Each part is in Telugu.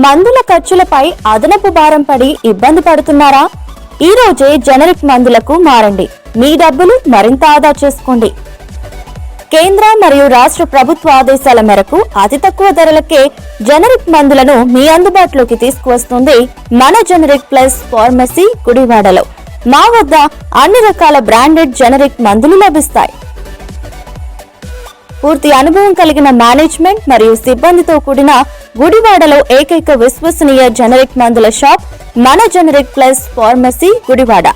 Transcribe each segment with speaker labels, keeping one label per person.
Speaker 1: మందుల ఖర్చులపై అదనపు భారం పడి ఇబ్బంది పడుతున్నారా? ఈ రోజే జనరిక్ మందులకు మారండి. మీ డబ్బులు మరింత ఆదా చేసుకోండి. కేంద్ర మరియు రాష్ట్ర ప్రభుత్వ ఆదేశాల మేరకు అతి తక్కువ ధరలకే జనరిక్ మందులను మీ అందుబాటులోకి తీసుకువస్తుంది మన జనరిక్ ప్లస్ ఫార్మసీ గుడివాడలో. మా వద్ద అన్ని రకాల బ్రాండెడ్ జనరిక్ మందులు లభిస్తాయి. పూర్తి అనుభవం కలిగిన మేనేజ్మెంట్ మరియు సిబ్బందితో కూడిన గుడివాడలో ఏకైక విశ్వసనీయ జనరిక్ మందుల షాప్ మన generic plus pharmacy Gudivada.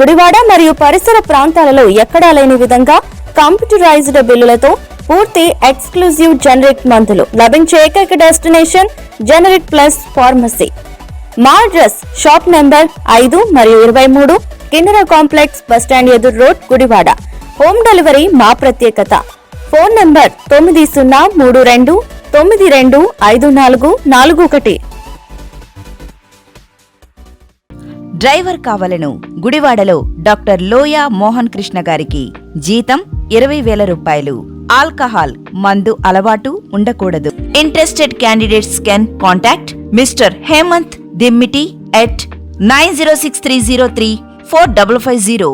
Speaker 1: Gudivada మరియు పరిసర ప్రాంతాలలో ఎక్కడా లేని విధంగా కంప్యూటరైజ్డ్ బిల్లులతో పూర్తి ఎక్స్క్లూజివ్ జనరిక్ మందులు లభించే ఏకైక డెస్టినేషన్ జనరిక్ ప్లస్ ఫార్మసీ. మా అడ్రస్ షాప్ నెంబర్ 5 మరియు 23, కిన్నెర కాంప్లెక్స్, బస్టాండ్ ఎదురు రోడ్, గుడివాడ. హోమ్ డెలివరీ మా ప్రత్యేకత. Phone number 9032925441.
Speaker 2: డ్రైవర్ కావాలను గుడివాడలో డాక్టర్ లోయా మోహన్ కృష్ణ గారికి జీతం 20,000 రూపాయలు. ఆల్కహాల్ మందు అలవాటు ఉండకూడదు. Interested candidates can contact mister Hemant Dimmiti at 9063034550.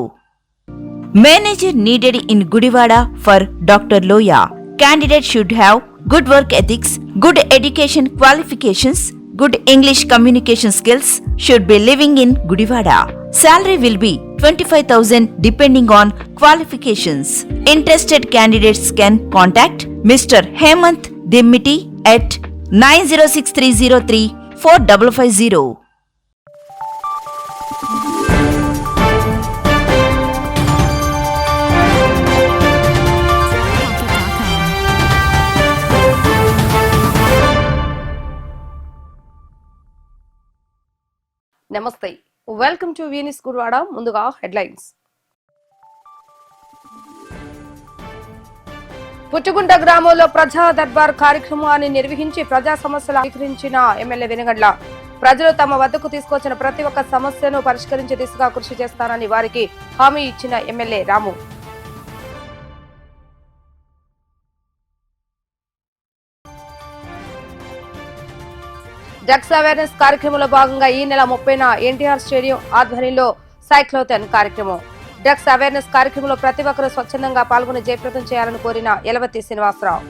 Speaker 2: Manager needed in Gudivada for Dr. Loya. Candidate should have good work ethics, good education qualifications, good English communication skills, should be living in Gudivada. Salary will be 25,000 depending on qualifications. Interested candidates can contact Mr. Hemant Dimmiti at 9063034550.
Speaker 3: నమస్తే, వెల్కమ్ టు వీనిస్ గుడివాడ. ముందుగా హెడ్లైన్స్. పుట్టుగుంట గ్రామంలో ప్రజా దర్బార్ కార్యక్రమాన్ని నిర్వహించి ప్రజా సమస్యలు స్వీకరించిన ఎమ్మెల్యే వెనుగండ్ల. ప్రజలు తమ వద్దకు తీసుకొచ్చిన ప్రతి ఒక్క సమస్యను పరిష్కరించే దిశగా కృషి చేస్తానని వారికి హామీ ఇచ్చిన ఎమ్మెల్యే రాము. డ్రగ్స్ అవేర్నెస్ కార్యక్రమంలో భాగంగా ఈ నెల 30న ఎన్టీఆర్ స్టేడియం ఆధ్వర్యంలో సైక్లోథాన్ కార్యక్రమం. డ్రగ్స్ అవేర్నెస్ కార్యక్రమంలో ప్రతి ఒక్కరూ స్వచ్ఛందంగా పాల్గొని జయప్రదం చేయాలని కోరిన యలవతి శ్రీనివాసరావు.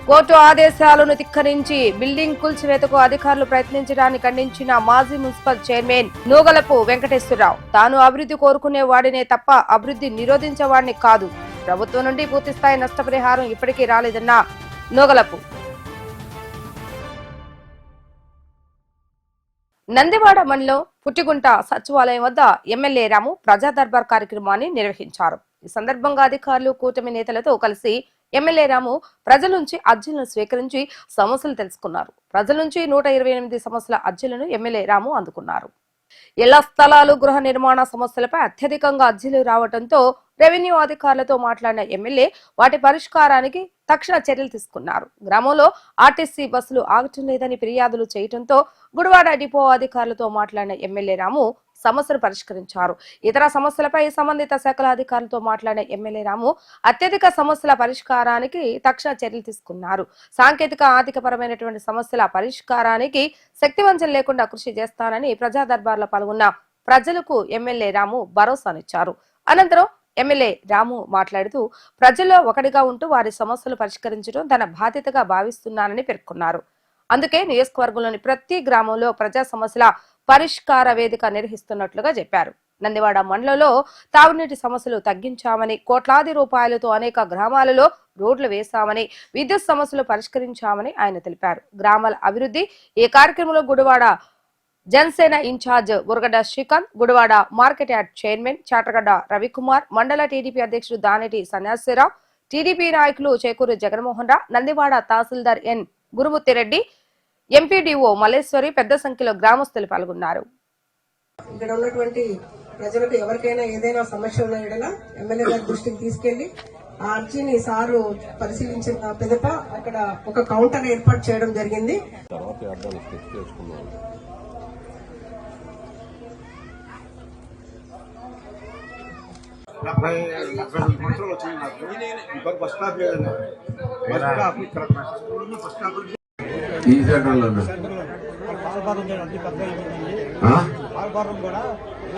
Speaker 3: కోర్టు ఆదేశాలను ధిక్కరించి బిల్డింగ్ కూల్చివేతకు అధికారులు ప్రయత్నించడాన్ని ఖండించిన మాజీ మున్సిపల్ చైర్మన్ నూగలపు వెంకటేశ్వరరావు. తాను అభివృద్ధి కోరుకునే వాడినే తప్ప అభివృద్ధి నిరోధించేవాడిని కాదు. ప్రభుత్వం నుండి పూర్తిస్థాయి నష్టపరిహారం ఇప్పటికీ రాలేదన్న నూగలపు. నందివాడ మండలం పుట్టిగుంట సచివాలయం వద్ద ఎమ్మెల్యే రాము ప్రజా దర్బార్ కార్యక్రమాన్ని నిర్వహించారు. ఈ సందర్భంగా అధికారులు, కూటమి నేతలతో కలిసి ఎమ్మెల్యే రాము ప్రజల నుంచి అర్జీలను స్వీకరించి సమస్యలు తెలుసుకున్నారు. ప్రజల నుంచి 128 సమస్యల అర్జీలను ఎమ్మెల్యే రాము అందుకున్నారు. ఇళ్ల స్థలాలు, గృహ నిర్మాణ సమస్యలపై అత్యధికంగా అర్జీలు రావడంతో రెవెన్యూ అధికారులతో మాట్లాడిన ఎమ్మెల్యే వాటి పరిష్కారానికి తక్షణ చర్యలు తీసుకున్నారు. గ్రామంలో ఆర్టీసీ బస్సులు ఆగటం లేదని ఫిర్యాదులు చేయడంతో గుడివాడ డిపో అధికారులతో మాట్లాడిన ఎమ్మెల్యే రాము సమస్యను పరిష్కరించారు. ఇతర సమస్యలపై సంబంధిత శాఖల అధికారులతో మాట్లాడిన ఎమ్మెల్యే రాము అత్యధిక సమస్యల పరిష్కారానికి తక్షణ చర్యలు తీసుకున్నారు. సాంకేతిక, ఆర్థికపరమైనటువంటి సమస్యల పరిష్కారానికి శక్తివంచన లేకుండా కృషి చేస్తానని ప్రజా దర్బార్లో పాల్గొన్న ప్రజలకు ఎమ్మెల్యే రాము భరోసానిచ్చారు. అనంతరం ఎమ్మెల్యే రాము మాట్లాడుతూ ప్రజల్లో ఒకటిగా ఉంటూ వారి సమస్యలు పరిష్కరించడం తన బాధ్యతగా భావిస్తున్నానని పేర్కొన్నారు. అందుకే నియోజకవర్గంలోని ప్రతి గ్రామంలో ప్రజా సమస్యల పరిష్కార వేదిక నిర్వహిస్తున్నట్లుగా చెప్పారు. నందివాడ మండలంలో తాగునీటి సమస్యలు తగ్గించామని, కోట్లాది రూపాయలతో అనేక గ్రామాలలో రోడ్లు వేశామని, విద్యుత్ సమస్యలు పరిష్కరించామని ఆయన తెలిపారు. గ్రామాల అభివృద్ధి ఈ కార్యక్రమంలో Gudivada Janasena incharge Buragadda Srikanth, Gudivada market yard chairman Chatagadda Ravikumar, మండల టీడీపీ అధ్యక్షుడు దానేటి సన్యాసిరావు, టీడీపీ నాయకులు చేకూరు జగన్మోహన్ రావు, నందివాడ తహసీల్దార్ ఎన్ గురుమూర్తిరెడ్డి, ఎంపీడీఓ మల్లేశ్వరి పెద్ద సంఖ్యలో గ్రామస్తులు పాల్గొన్నారు.
Speaker 4: ఇక్కడ ఉన్నటువంటి ప్రజలకు ఎవరికైనా ఏదైనా సమస్య ఉన్న ఎడల ఎమ్మెల్యే గారి దృష్టికి తీసుకెళ్లి ఆ అర్జీని సారు పరిశీలించిన పిదప అక్కడ ఒక కౌంటర్ ఏర్పాటు చేయడం జరిగింది.
Speaker 5: 40 సంవత్సరాలు వచ్చినాయి నాకు. ఇంకొక బస్ స్టాప్ లేదన్నా. బస్ స్టాప్ ఇక్కడ బస్ స్టాప్
Speaker 6: ఈ సెంటర్లో
Speaker 5: పాల్పారం అతి పెద్ద అయిపోయింది. పాల్పారం కూడా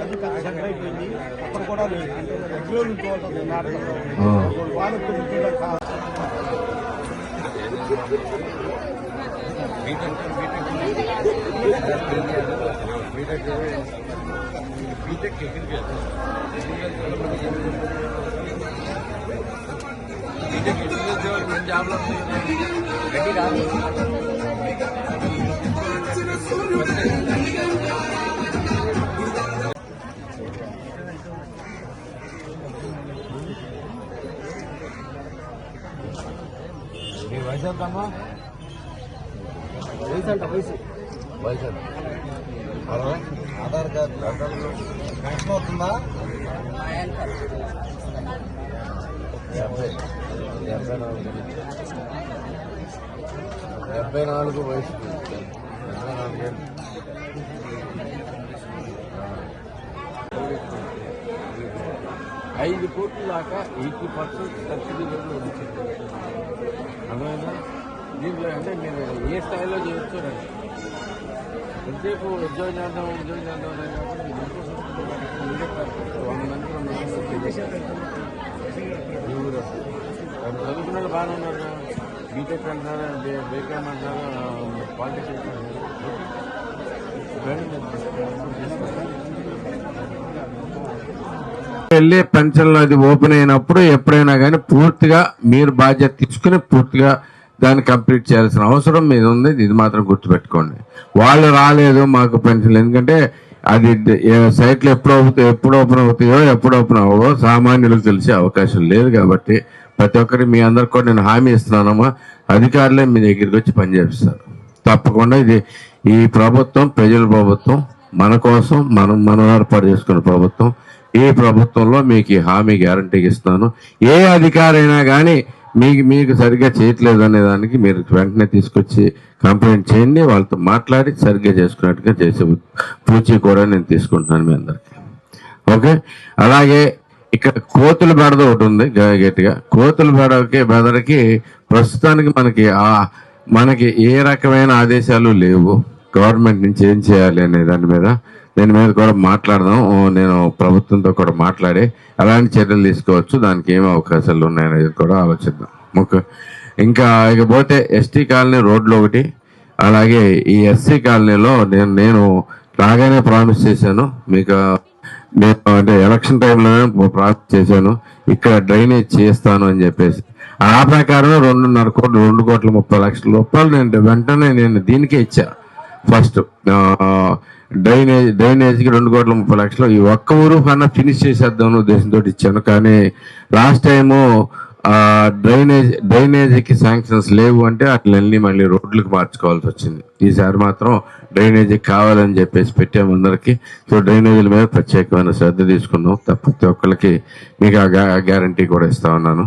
Speaker 5: అతి పెద్ద సెంటర్ అయిపోయింది. అక్కడ కూడా లేదు. అంటే ఎగ్లో నుంచి వయసు ఎంతమ్మా? వయసు ఆధార్ కార్డు పెన్షన్ అవుతుందా? 74 వయసు 74 ఏళ్ళు. $5 కోట్ల దాకా 80% సబ్సిడీ రేట్లు వచ్చింది. అర్థమైందా? దీంట్లో అంటే నేను ఏ స్థాయిలో చేయొచ్చు రండి. ఎంతసేపు ఉద్యోగం చేద్దాం అనే కాబట్టి చదువుకున్న వాళ్ళు బాగానే ఉన్నారు. బీటెక్ అంటారా, బేకామ్ అంటారా, పాలిటెక్నిక్
Speaker 6: వెళ్ళి పెన్షన్లు అది ఓపెన్ అయినప్పుడు ఎప్పుడైనా కానీ పూర్తిగా మీరు బాధ్యత తీసుకుని పూర్తిగా దాన్ని కంప్లీట్ చేయాల్సిన అవసరం మీద ఉంది. ఇది మాత్రం గుర్తుపెట్టుకోండి. వాళ్ళు రాలేదు మాకు పెన్షన్లు, ఎందుకంటే అది సైట్లు ఎప్పుడు ఓపెన్ అవుతాయో ఎప్పుడు ఓపెన్ అవ్వవో సామాన్యులకు తెలిసే అవకాశం లేదు. కాబట్టి ప్రతి ఒక్కరికి మీ అందరికి కూడా నేను హామీ ఇస్తున్నానమ్మా, అధికారులే మీ దగ్గరికి వచ్చి పనిచేపిస్తారు తప్పకుండా. ఈ ప్రభుత్వం ప్రజల ప్రభుత్వం, మన కోసం మనం ఏర్పాటు చేసుకున్న ప్రభుత్వం. ఈ ప్రభుత్వంలో మీకు ఈ హామీ గ్యారంటీకి ఇస్తున్నాను. ఏ అధికారి అయినా కానీ మీకు సరిగ్గా చేయట్లేదు అనే దానికి మీరు వెంటనే తీసుకొచ్చి కంప్లైంట్ చేయండి, వాళ్ళతో మాట్లాడి సరిగ్గా చేసుకున్నట్టుగా చేసే పూచి కూడా నేను తీసుకుంటున్నాను మీ అందరికి. ఓకే. అలాగే ఇక్కడ కోతుల బెడద ఒకటి ఉంది గట్టిగా. కోతుల బెదరకి ప్రస్తుతానికి మనకి ఏ రకమైన ఆదేశాలు లేవు గవర్నమెంట్ నుంచి ఏం చేయాలి అనే దాని మీద. దీని మీద కూడా మాట్లాడదాం. నేను ప్రభుత్వంతో కూడా మాట్లాడి ఎలాంటి చర్యలు తీసుకోవచ్చు, దానికి ఏమి అవకాశాలు ఉన్నాయనేది కూడా ఆలోచిద్దాం. ఇంకా ఇకపోతే ఎస్టీ కాలనీ రోడ్లు ఒకటి, అలాగే ఈ ఎస్సీ కాలనీలో నేను రాగానే ప్రామిస్ చేశాను మీకు. నేను అంటే ఎలక్షన్ టైంలోనే ప్రామిస్ చేశాను ఇక్కడ డ్రైనేజ్ చేస్తాను అని చెప్పేసి. ఆ ప్రకారం 2.30 కోట్ల నేను వెంటనే దీనికే ఇచ్చా. ఫస్ట్ డ్రైనేజ్కి 2.30 కోట్ల ఈ ఒక్క ఊరు కన్నా ఫినిష్ చేసేద్దాం ఉద్దేశంతో ఇచ్చాను. కానీ లాస్ట్ టైము డ్రైనేజీకి శాంక్షన్స్ లేవు అంటే అట్లన్నీ మళ్ళీ రోడ్లకు మార్చుకోవాల్సి వచ్చింది. ఈసారి మాత్రం డ్రైనేజీకి కావాలని చెప్పేసి పెట్టాము అందరికి. సో డ్రైనేజీల మీద ప్రత్యేకమైన శ్రద్ధ తీసుకున్నాం. ప్రతి ఒక్కరికి మీకు ఆ గ్యారంటీ కూడా ఇస్తా ఉన్నాను.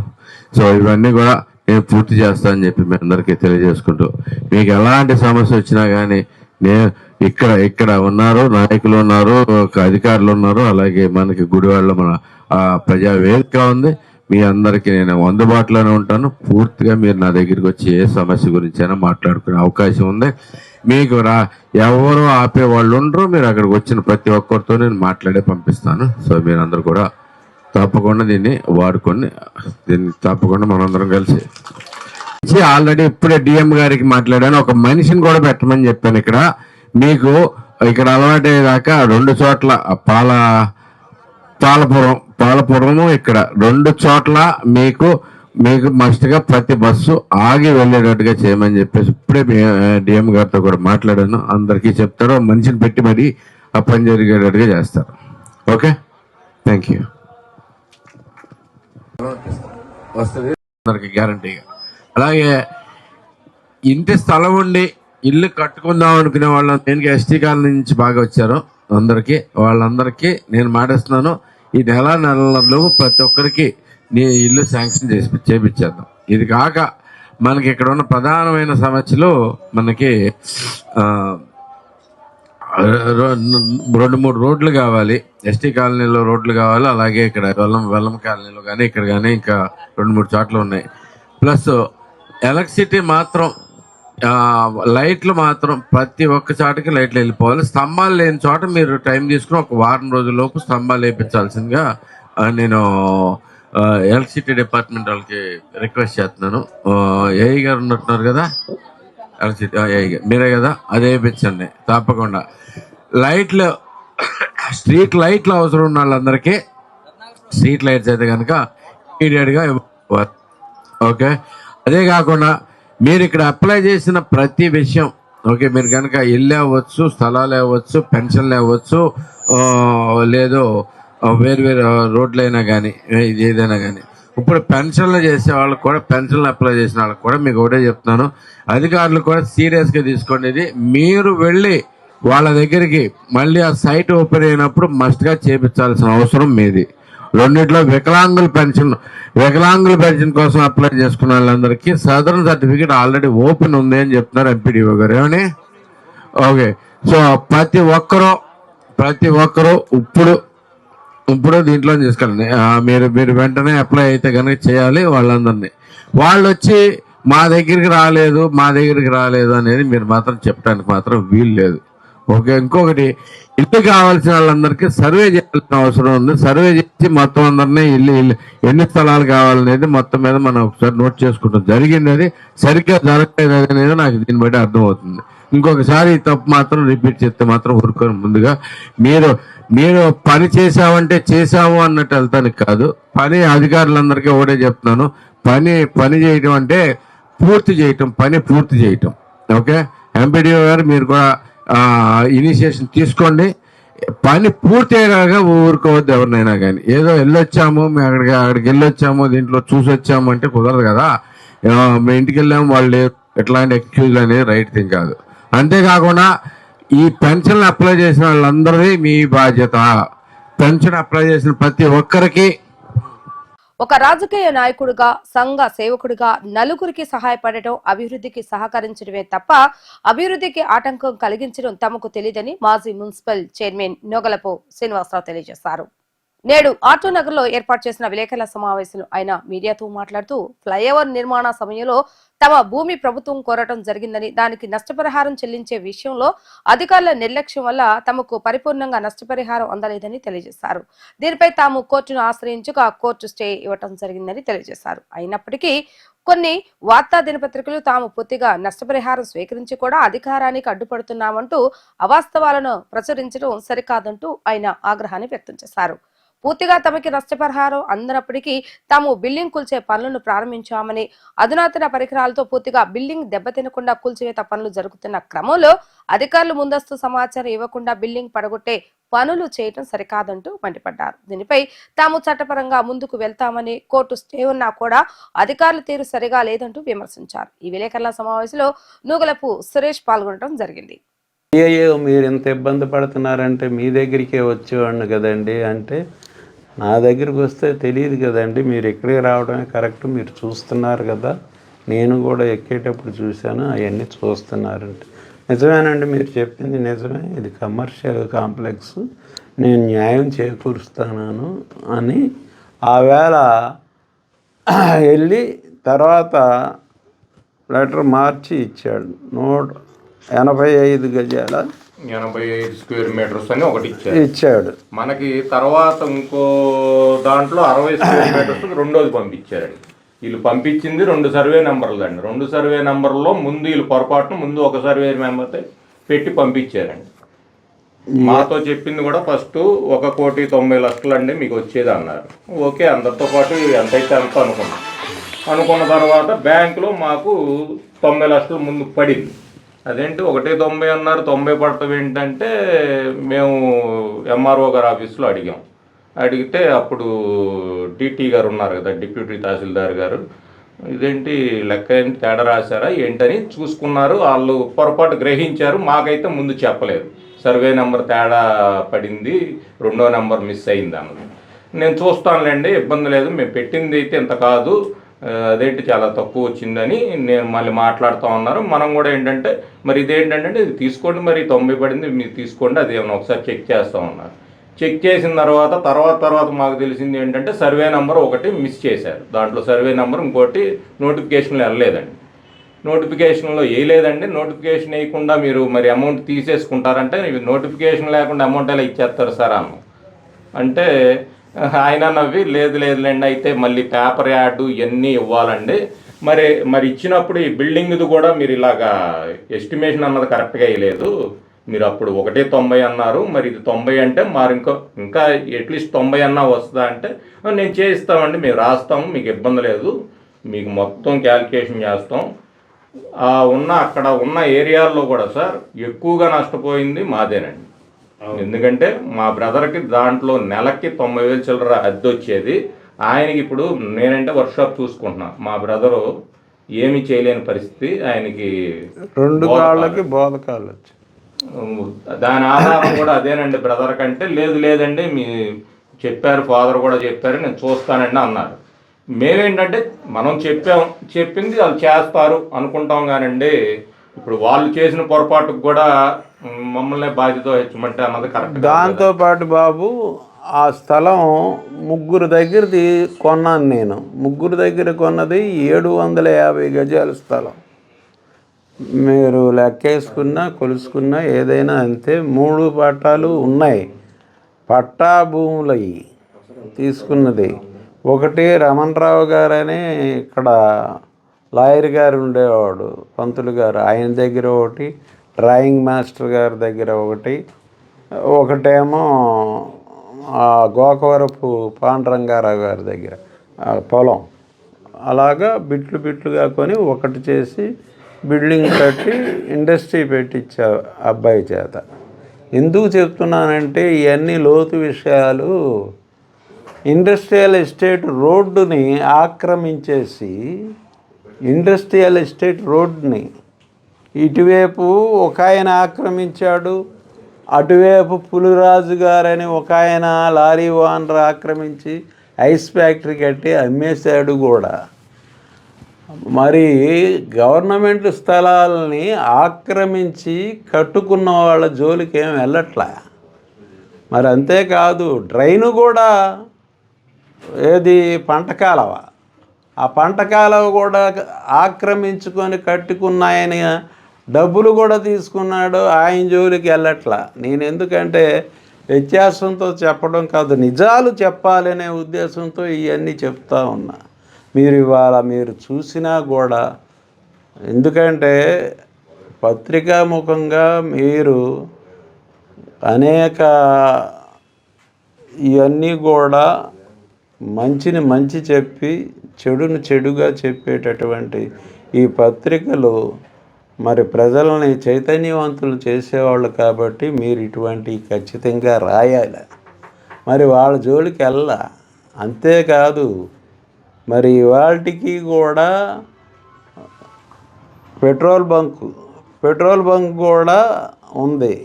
Speaker 6: సో ఇవన్నీ కూడా నేను పూర్తి చేస్తానని చెప్పి మీ అందరికీ తెలియజేసుకుంటూ, మీకు ఎలాంటి సమస్య వచ్చినా కానీ నేను ఇక్కడ ఉన్నారు, నాయకులు ఉన్నారు, అధికారులు ఉన్నారు, అలాగే మనకి గుడివాడలో మన ప్రజా వేదిక ఉంది. మీ అందరికీ నేను అందుబాటులోనే ఉంటాను. పూర్తిగా మీరు నా దగ్గరికి వచ్చి ఏ సమస్య గురించి అయినా మాట్లాడుకునే అవకాశం ఉంది. మీకు ఎవరు ఆపే వాళ్ళు ఉండరు. మీరు అక్కడికి వచ్చిన ప్రతి ఒక్కరితో నేను మాట్లాడే పంపిస్తాను. సో మీరందరూ కూడా తప్పకుండా దీన్ని వాడుకొని తప్పకుండా మనందరం కలిసి ఆల్రెడీ ఇప్పుడే డిఎం గారికి మాట్లాడాను. ఒక మనిషిని కూడా పెట్టమని చెప్పాను. ఇక్కడ మీకు ఇక్కడ అలవాటయ్యేదాకా 2 చోట్ల పాలపురము ఇక్కడ 2 చోట్ల మీకు మస్ట్ గా ప్రతి బస్సు ఆగి వెళ్ళేటట్టుగా చేయమని చెప్పేసి ఇప్పుడే డిఎం గారితో కూడా మాట్లాడాను. అందరికీ చెప్తారు, మనిషిని పెట్టి మరి ఆ పని జరిగేటట్టుగా చేస్తారు. Okay, thank you. వస్తుంది అందరికి గ్యారంటీగా. అలాగే ఇంటి స్థలం ఉండి ఇల్లు కట్టుకుందాం అనుకునే వాళ్ళు నేను ఎస్టీ కాలనీ నుంచి బాగా వచ్చారు వాళ్ళందరికీ నేను మాటిస్తున్నాను. ఈ నెలలు ప్రతి ఒక్కరికి నీ ఇల్లు శాంక్షన్ చేపించేద్దాం. ఇది కాక మనకి ఇక్కడ ఉన్న ప్రధానమైన సమస్యలు మనకి 2-3 రోడ్లు కావాలి, ఎస్టీ కాలనీలో రోడ్లు కావాలి, అలాగే ఇక్కడ వెల్లం కాలనీలో కానీ ఇక్కడ కానీ ఇంకా 2-3 చోట్ల ఉన్నాయి. ప్లస్ ఎలక్ట్రిసిటీ మాత్రం లైట్లు మాత్రం ప్రతి ఒక్క చోటకి లైట్లు వెళ్ళిపోవాలి. స్తంభాలు లేని చోట మీరు టైం తీసుకుని ఒక వారం రోజుల్లోపు స్తంభాలు వేయించాల్సిందిగా నేను ఎలక్ట్రిసిటీ డిపార్ట్మెంట్ వాళ్ళకి రిక్వెస్ట్ చేస్తున్నాను. ఏఈ గారు ఉన్నట్టున్నారు కదా, ఎలక్ట్రిసిటీ ఏఈ గారు మీరే కదా, అదే వేయించండి తప్పకుండా. లైట్లు స్ట్రీట్ లైట్లు అవసరం ఉన్న వాళ్ళందరికీ స్ట్రీట్ లైట్స్ అయితే కనుక ఇమీడియట్గా ఓకే. అదే కాకుండా మీరు ఇక్కడ అప్లై చేసిన ప్రతి విషయం ఓకే, మీరు కనుక ఇల్లు అవ్వచ్చు, స్థలాలు అవ్వచ్చు, పెన్షన్లు అవ్వచ్చు, లేదు వేరు వేరు రోడ్లైనా కానీ ఇది ఏదైనా కానీ, ఇప్పుడు పెన్షన్లు చేసే వాళ్ళకి కూడా, పెన్షన్లు అప్లై చేసిన వాళ్ళకి కూడా మీకు ఒకటే చెప్తున్నాను, అధికారులు కూడా సీరియస్గా తీసుకోండి. ఇది మీరు వెళ్ళి వాళ్ళ దగ్గరికి మళ్ళీ ఆ సైట్ ఓపెన్ అయినప్పుడు మస్ట్గా చేపించాల్సిన అవసరం మీది. రెండిట్లో వికలాంగుల పెన్షన్ కోసం అప్లై చేసుకున్న వాళ్ళందరికీ సదరన్ సర్టిఫికేట్ ఆల్రెడీ ఓపెన్ ఉంది అని చెప్తున్నారు ఎంపీడీఓ గారు. ఏమని ఓకే. సో ప్రతి ఒక్కరూ ఇప్పుడు దీంట్లో తీసుకెళ్ళండి. మీరు వెంటనే అప్లై అయితే కనుక చేయాలి. వాళ్ళందరినీ వాళ్ళు వచ్చి మా దగ్గరికి రాలేదు అనేది మీరు మాత్రం చెప్పడానికి మాత్రం వీలు లేదు. ఓకే. ఇంకొకటి, ఇల్లు కావాల్సిన వాళ్ళందరికీ సర్వే చేయాల్సిన అవసరం ఉంది. సర్వే చేసి మొత్తం అందరినీ ఇల్లు ఎన్ని స్థలాలు కావాలనేది మొత్తం మీద మనం ఒకసారి నోట్ చేసుకుంటాం. జరిగింది అది సరిగ్గా జరగలేదు అనేది నాకు దీన్ని బట్టి అర్థమవుతుంది. ఇంకొకసారి ఈ తప్పు మాత్రం రిపీట్ చేస్తే మాత్రం ఊరుకొని ముందుగా మీరు పని చేసాము అన్నట్టు వెళ్తానికి కాదు. పని అధికారులందరికీ ఒకటే చెప్తున్నాను, పని చేయటం అంటే పూర్తి చేయటం. ఓకే. ఎంపీడీఓ గారు మీరు కూడా ఇనిషియేషన్ తీసుకోండి. పని పూర్తి అయ్యాక ఊరుకోవద్దు ఎవరినైనా కానీ. ఏదో వెళ్ళొచ్చాము, మేము అక్కడికి వెళ్ళొచ్చాము, దీంట్లో చూసి వచ్చాము అంటే కుదరదు కదా. మేము ఇంటికి వెళ్ళాము, వాళ్ళు ఎట్లాంటి ఎక్స్క్యూజ్ అనేది రైట్ థింగ్ కాదు. అంతేకాకుండా ఈ పెన్షన్ అప్లై చేసిన వాళ్ళందరినీ మీ బాధ్యత. పెన్షన్ అప్లై చేసిన ప్రతి ఒక్కరికి
Speaker 3: ఒక రాజకీయ నాయకుడిగా, సంఘ సేవకుడిగా నలుగురికి సహాయపడటం, అభివృద్ధికి సహకరించడమే తప్ప అభివృద్ధికి ఆటంకం కలిగించడం తమకు తెలియదని మాజీ మున్సిపల్ చైర్మన్ నొగలపు శ్రీనివాసరావు తెలియజేశారు. నేడు ఆటోనగర్ లో ఏర్పాటు చేసిన విలేకరుల సమావేశంలో ఆయన మీడియాతో మాట్లాడుతూ, ఫ్లైఓవర్ నిర్మాణ సమయంలో తమ భూమి ప్రభుత్వం కోరటం జరిగిందని, దానికి నష్టపరిహారం చెల్లించే విషయంలో అధికారుల నిర్లక్ష్యం వల్ల తమకు పరిపూర్ణంగా నష్టపరిహారం అందలేదని తెలియజేశారు. దీనిపై తాము కోర్టును ఆశ్రయించగా కోర్టు స్టే ఇవ్వటం జరిగిందని తెలియజేశారు. అయినప్పటికీ కొన్ని వార్తా దినపత్రికలు తాము పూర్తిగా నష్టపరిహారం స్వీకరించి కూడా అధికారానికి అడ్డుపడుతున్నామంటూ అవాస్తవాలను ప్రచురించడం సరికాదంటూ ఆయన ఆగ్రహాన్ని వ్యక్తం చేశారు. పూర్తిగా తమకి నష్టపరిహారం అందనప్పటికీ తాము బిల్డింగ్ కూల్చే పనులను ప్రారంభించామని, అధునాతన పరికరాలతో పూర్తిగా బిల్డింగ్ దెబ్బతినకుండా కూల్చివేత పనులు జరుగుతున్న క్రమంలో అధికారులు ముందస్తు సమాచారం ఇవ్వకుండా బిల్డింగ్ పడగొట్టే పనులు చేయటం సరికాదంటూ మండిపడ్డారు. దీనిపై తాము చట్టపరంగా ముందుకు వెళ్తామని, కోర్టు స్టే ఉన్నా కూడా అధికారుల తీరు సరిగా లేదంటూ విమర్శించారు. ఈ విలేకరుల సమావేశంలో నూగలపు సురేష్ పాల్గొనడం జరిగింది.
Speaker 7: మీరు ఇంత ఇబ్బంది పడుతున్నారంటే మీ దగ్గరికే వచ్చేవాడిని కదండి అంటే, నా దగ్గరికి వస్తే తెలియదు కదండి, మీరు ఇక్కడికి రావడమే కరెక్ట్, మీరు చూస్తున్నారు కదా, నేను కూడా ఎక్కేటప్పుడు చూశాను, అవన్నీ చూస్తున్నారంటే నిజమేనండి, మీరు చెప్పింది నిజమే, ఇది కమర్షియల్ కాంప్లెక్స్, నేను న్యాయం చేకూరుస్తాను అని ఆవేళ వెళ్ళి తర్వాత లెటర్ మార్చి ఇచ్చాడు. 185 గజాల
Speaker 8: 85 స్క్వేర్ మీటర్స్ అని ఒకటి
Speaker 7: ఇచ్చాడు.
Speaker 8: మనకి తర్వాత ఇంకో దాంట్లో 60 స్క్వేర్ మీటర్స్ రెండోది పంపించారండి. వీళ్ళు పంపించింది 2 సర్వే నెంబర్లు అండి. 2 సర్వే నెంబర్లో ముందు వీళ్ళు పొరపాటున ముందు ఒక సర్వే నెంబర్ పెట్టి పంపించారండి. మాతో చెప్పింది కూడా ఫస్ట్ 1,90,00,000 అండి మీకు వచ్చేది అన్నారు. ఓకే, అందరితో పాటు ఎంతైతే అంత అనుకున్న తర్వాత బ్యాంకులో మాకు 90 లక్షలు ముందు పడింది. అదేంటి 190 అన్నారు, 90 పడతాం ఏంటంటే మేము ఎంఆర్ఓ గారు ఆఫీస్లో అడిగితే అప్పుడు డిటి గారు ఉన్నారు కదా, డిప్యూటీ తహసీల్దార్ గారు, ఇదేంటి లెక్క ఏంటి తేడా రాశారా ఏంటని చూసుకున్నారు. వాళ్ళు పొరపాటు గ్రహించారు, మాకైతే ముందు చెప్పలేదు. సర్వే నెంబర్ తేడా పడింది, 2వ నెంబర్ మిస్ అయింది అన్నది. నేను చూస్తానులేండి, ఇబ్బంది లేదు, మేము పెట్టింది అయితే ఇంత కాదు, అదేంటి చాలా తక్కువ వచ్చిందని నేను మళ్ళీ మాట్లాడుతూ ఉన్నారు. మనం కూడా ఏంటంటే మరి ఇదేంటంటే ఇది తీసుకోండి, మరి 90 పడింది మీరు తీసుకోండి, అది ఏమన్నా ఒకసారి చెక్ చేస్తూ ఉన్నారు. చెక్ చేసిన తర్వాత మాకు తెలిసింది ఏంటంటే సర్వే నెంబర్ ఒకటి మిస్ చేశారు. దాంట్లో సర్వే నెంబర్ ఇంకోటి నోటిఫికేషన్లో వెళ్ళలేదండి. నోటిఫికేషన్లో వేయలేదండి. నోటిఫికేషన్ వేయకుండా మీరు మరి అమౌంట్ తీసేసుకుంటారంటే నోటిఫికేషన్ లేకుండా అమౌంట్ ఎలా ఇచ్చేస్తారు సార్ అన్నాం. అంటే ఆయన నవ్వి లేదులేండి, అయితే మళ్ళీ పేపర్ యాడ్ ఇవన్నీ ఇవ్వాలండి, మరి ఇచ్చినప్పుడు ఈ బిల్డింగ్ది కూడా మీరు ఇలాగా ఎస్టిమేషన్ అన్నది కరెక్ట్గా వేయలేదు, మీరు అప్పుడు 190 అన్నారు, మరి ఇది 90 అంటే మరి ఇంకా అట్లీస్ట్ 90 అన్నా వస్తుందా అంటే నేను చేయిస్తామండి, మేము రాస్తాము, మీకు ఇబ్బంది లేదు, మీకు మొత్తం క్యాలిక్యులేషన్ చేస్తాం. అక్కడ ఉన్న ఏరియాల్లో కూడా సార్ ఎక్కువగా నష్టపోయింది మాదేనండి. ఎందుకంటే మా బ్రదర్కి దాంట్లో నెలకి 90,000 చిల్లర అద్దె వచ్చేది. ఆయనకి ఇప్పుడు నేనంటే వర్క్షాప్ చూసుకుంటున్నా, మా బ్రదరు ఏమీ చేయలేని పరిస్థితి, ఆయనకి
Speaker 7: 2 కాళ్ళకి బోధకాలు వచ్చి
Speaker 8: దాని ఆధారం కూడా అదేనండి. బ్రదర్ కంటే లేదండి మీ చెప్పారు, ఫాదర్ కూడా చెప్పారు, నేను చూస్తానండి అన్నారు. మేమేంటంటే మనం చెప్పింది వాళ్ళు చేస్తారు అనుకుంటాం కానండి, ఇప్పుడు వాళ్ళు చేసిన పొరపాటుకు కూడా మమ్మల్ని బాధ్యత వహించమంటే అన్నది కరెక్ట్.
Speaker 7: దాంతోపాటు బాబు ఆ స్థలం 3 దగ్గరది కొన్నాను నేను. 3 దగ్గర కొన్నది 750 గజాల స్థలం. మీరు లెక్కేసుకున్నా కొలుసుకున్నా ఏదైనా అంతే. 3 పట్టాలు ఉన్నాయి, పట్టా భూములు అవి తీసుకున్నది. ఒకటి రమణరావు గారని ఇక్కడ లాయర్ గారు ఉండేవాడు, పంతులు గారు, ఆయన దగ్గర ఒకటి, డ్రాయింగ్ మాస్టర్ గారి దగ్గర ఒకటేమో గోకవరపు పాండురంగారావు గారి దగ్గర పొలం. అలాగా బిట్లుగా కొని ఒకటి చేసి బిల్డింగ్ కట్టి ఇండస్ట్రీ పెట్టించా అబ్బాయి చేత. ఎందుకు చెప్తున్నానంటే ఇవన్నీ లోతు విషయాలు. ఇండస్ట్రియల్ ఎస్టేట్ రోడ్డుని ఆక్రమించేసి, ఇండస్ట్రియల్ ఎస్టేట్ రోడ్ని ఇటువైపు ఒక ఆయన ఆక్రమించాడు, అటువైపు పులిరాజు గారని ఒక ఆయన లారీ ఓనర్ ఆక్రమించి ఐస్ ఫ్యాక్టరీ కట్టి అమ్మేశాడు కూడా. మరి గవర్నమెంట్ స్థలాలని ఆక్రమించి కట్టుకున్న వాళ్ళ జోలికి ఏం వెళ్ళట్లా. మరి అంతేకాదు డ్రైను కూడా, ఏది పంటకాలవ, ఆ పంటకాలవ కూడా ఆక్రమించుకొని కట్టుకున్న ఆయన డబ్బులు కూడా తీసుకున్నాడు, ఆయన జోలికి వెళ్ళట్లా. నేను ఎందుకంటే వ్యత్యాసంతో చెప్పడం కాదు, నిజాలు చెప్పాలనే ఉద్దేశంతో ఇవన్నీ చెప్తా ఉన్నా. మీరు ఇవాళ మీరు చూసినా కూడా, ఎందుకంటే పత్రికాముఖంగా మీరు అనేక ఇవన్నీ కూడా మంచిని మంచి చెప్పి చెడును చెడుగా చెప్పేటటువంటి ఈ పత్రికలు మరి ప్రజలని చైతన్యవంతులు చేసేవాళ్ళు కాబట్టి మీరు ఇటువంటి ఖచ్చితంగా రాయాలి. మరి వాళ్ళ జోలికి వెళ్ళా. అంతేకాదు మరి వాటికి కూడా పెట్రోల్ బంక్ కూడా ఉంది,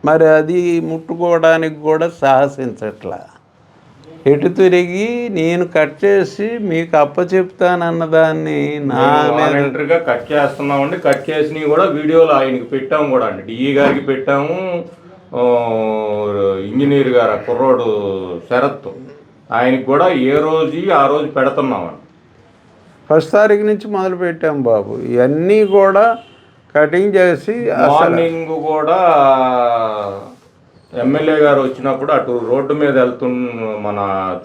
Speaker 7: మరి అది ముట్టుకోవడానికి కూడా సాహసించట్లా. ఎటు తిరిగి నేను కట్ చేసి మీకు అప్పచెప్తానన్న దాన్ని నా
Speaker 8: వాలంటరీగా కట్ చేస్తున్నామండి. కట్ చేసినవి కూడా వీడియోలు ఆయనకి పెట్టాము కూడా అండి, డిఈ గారికి పెట్టాము, ఇంజనీర్ గారు కుర్రోడు శరత్, ఆయనకి కూడా ఆ రోజు పెడుతున్నామండి.
Speaker 7: 1వ తారీఖు నుంచి మొదలు పెట్టాం బాబు. ఇవన్నీ కూడా కటింగ్ చేసి
Speaker 8: మార్నింగ్ కూడా ఎమ్మెల్యే గారు వచ్చినప్పుడు అటు రోడ్డు మీద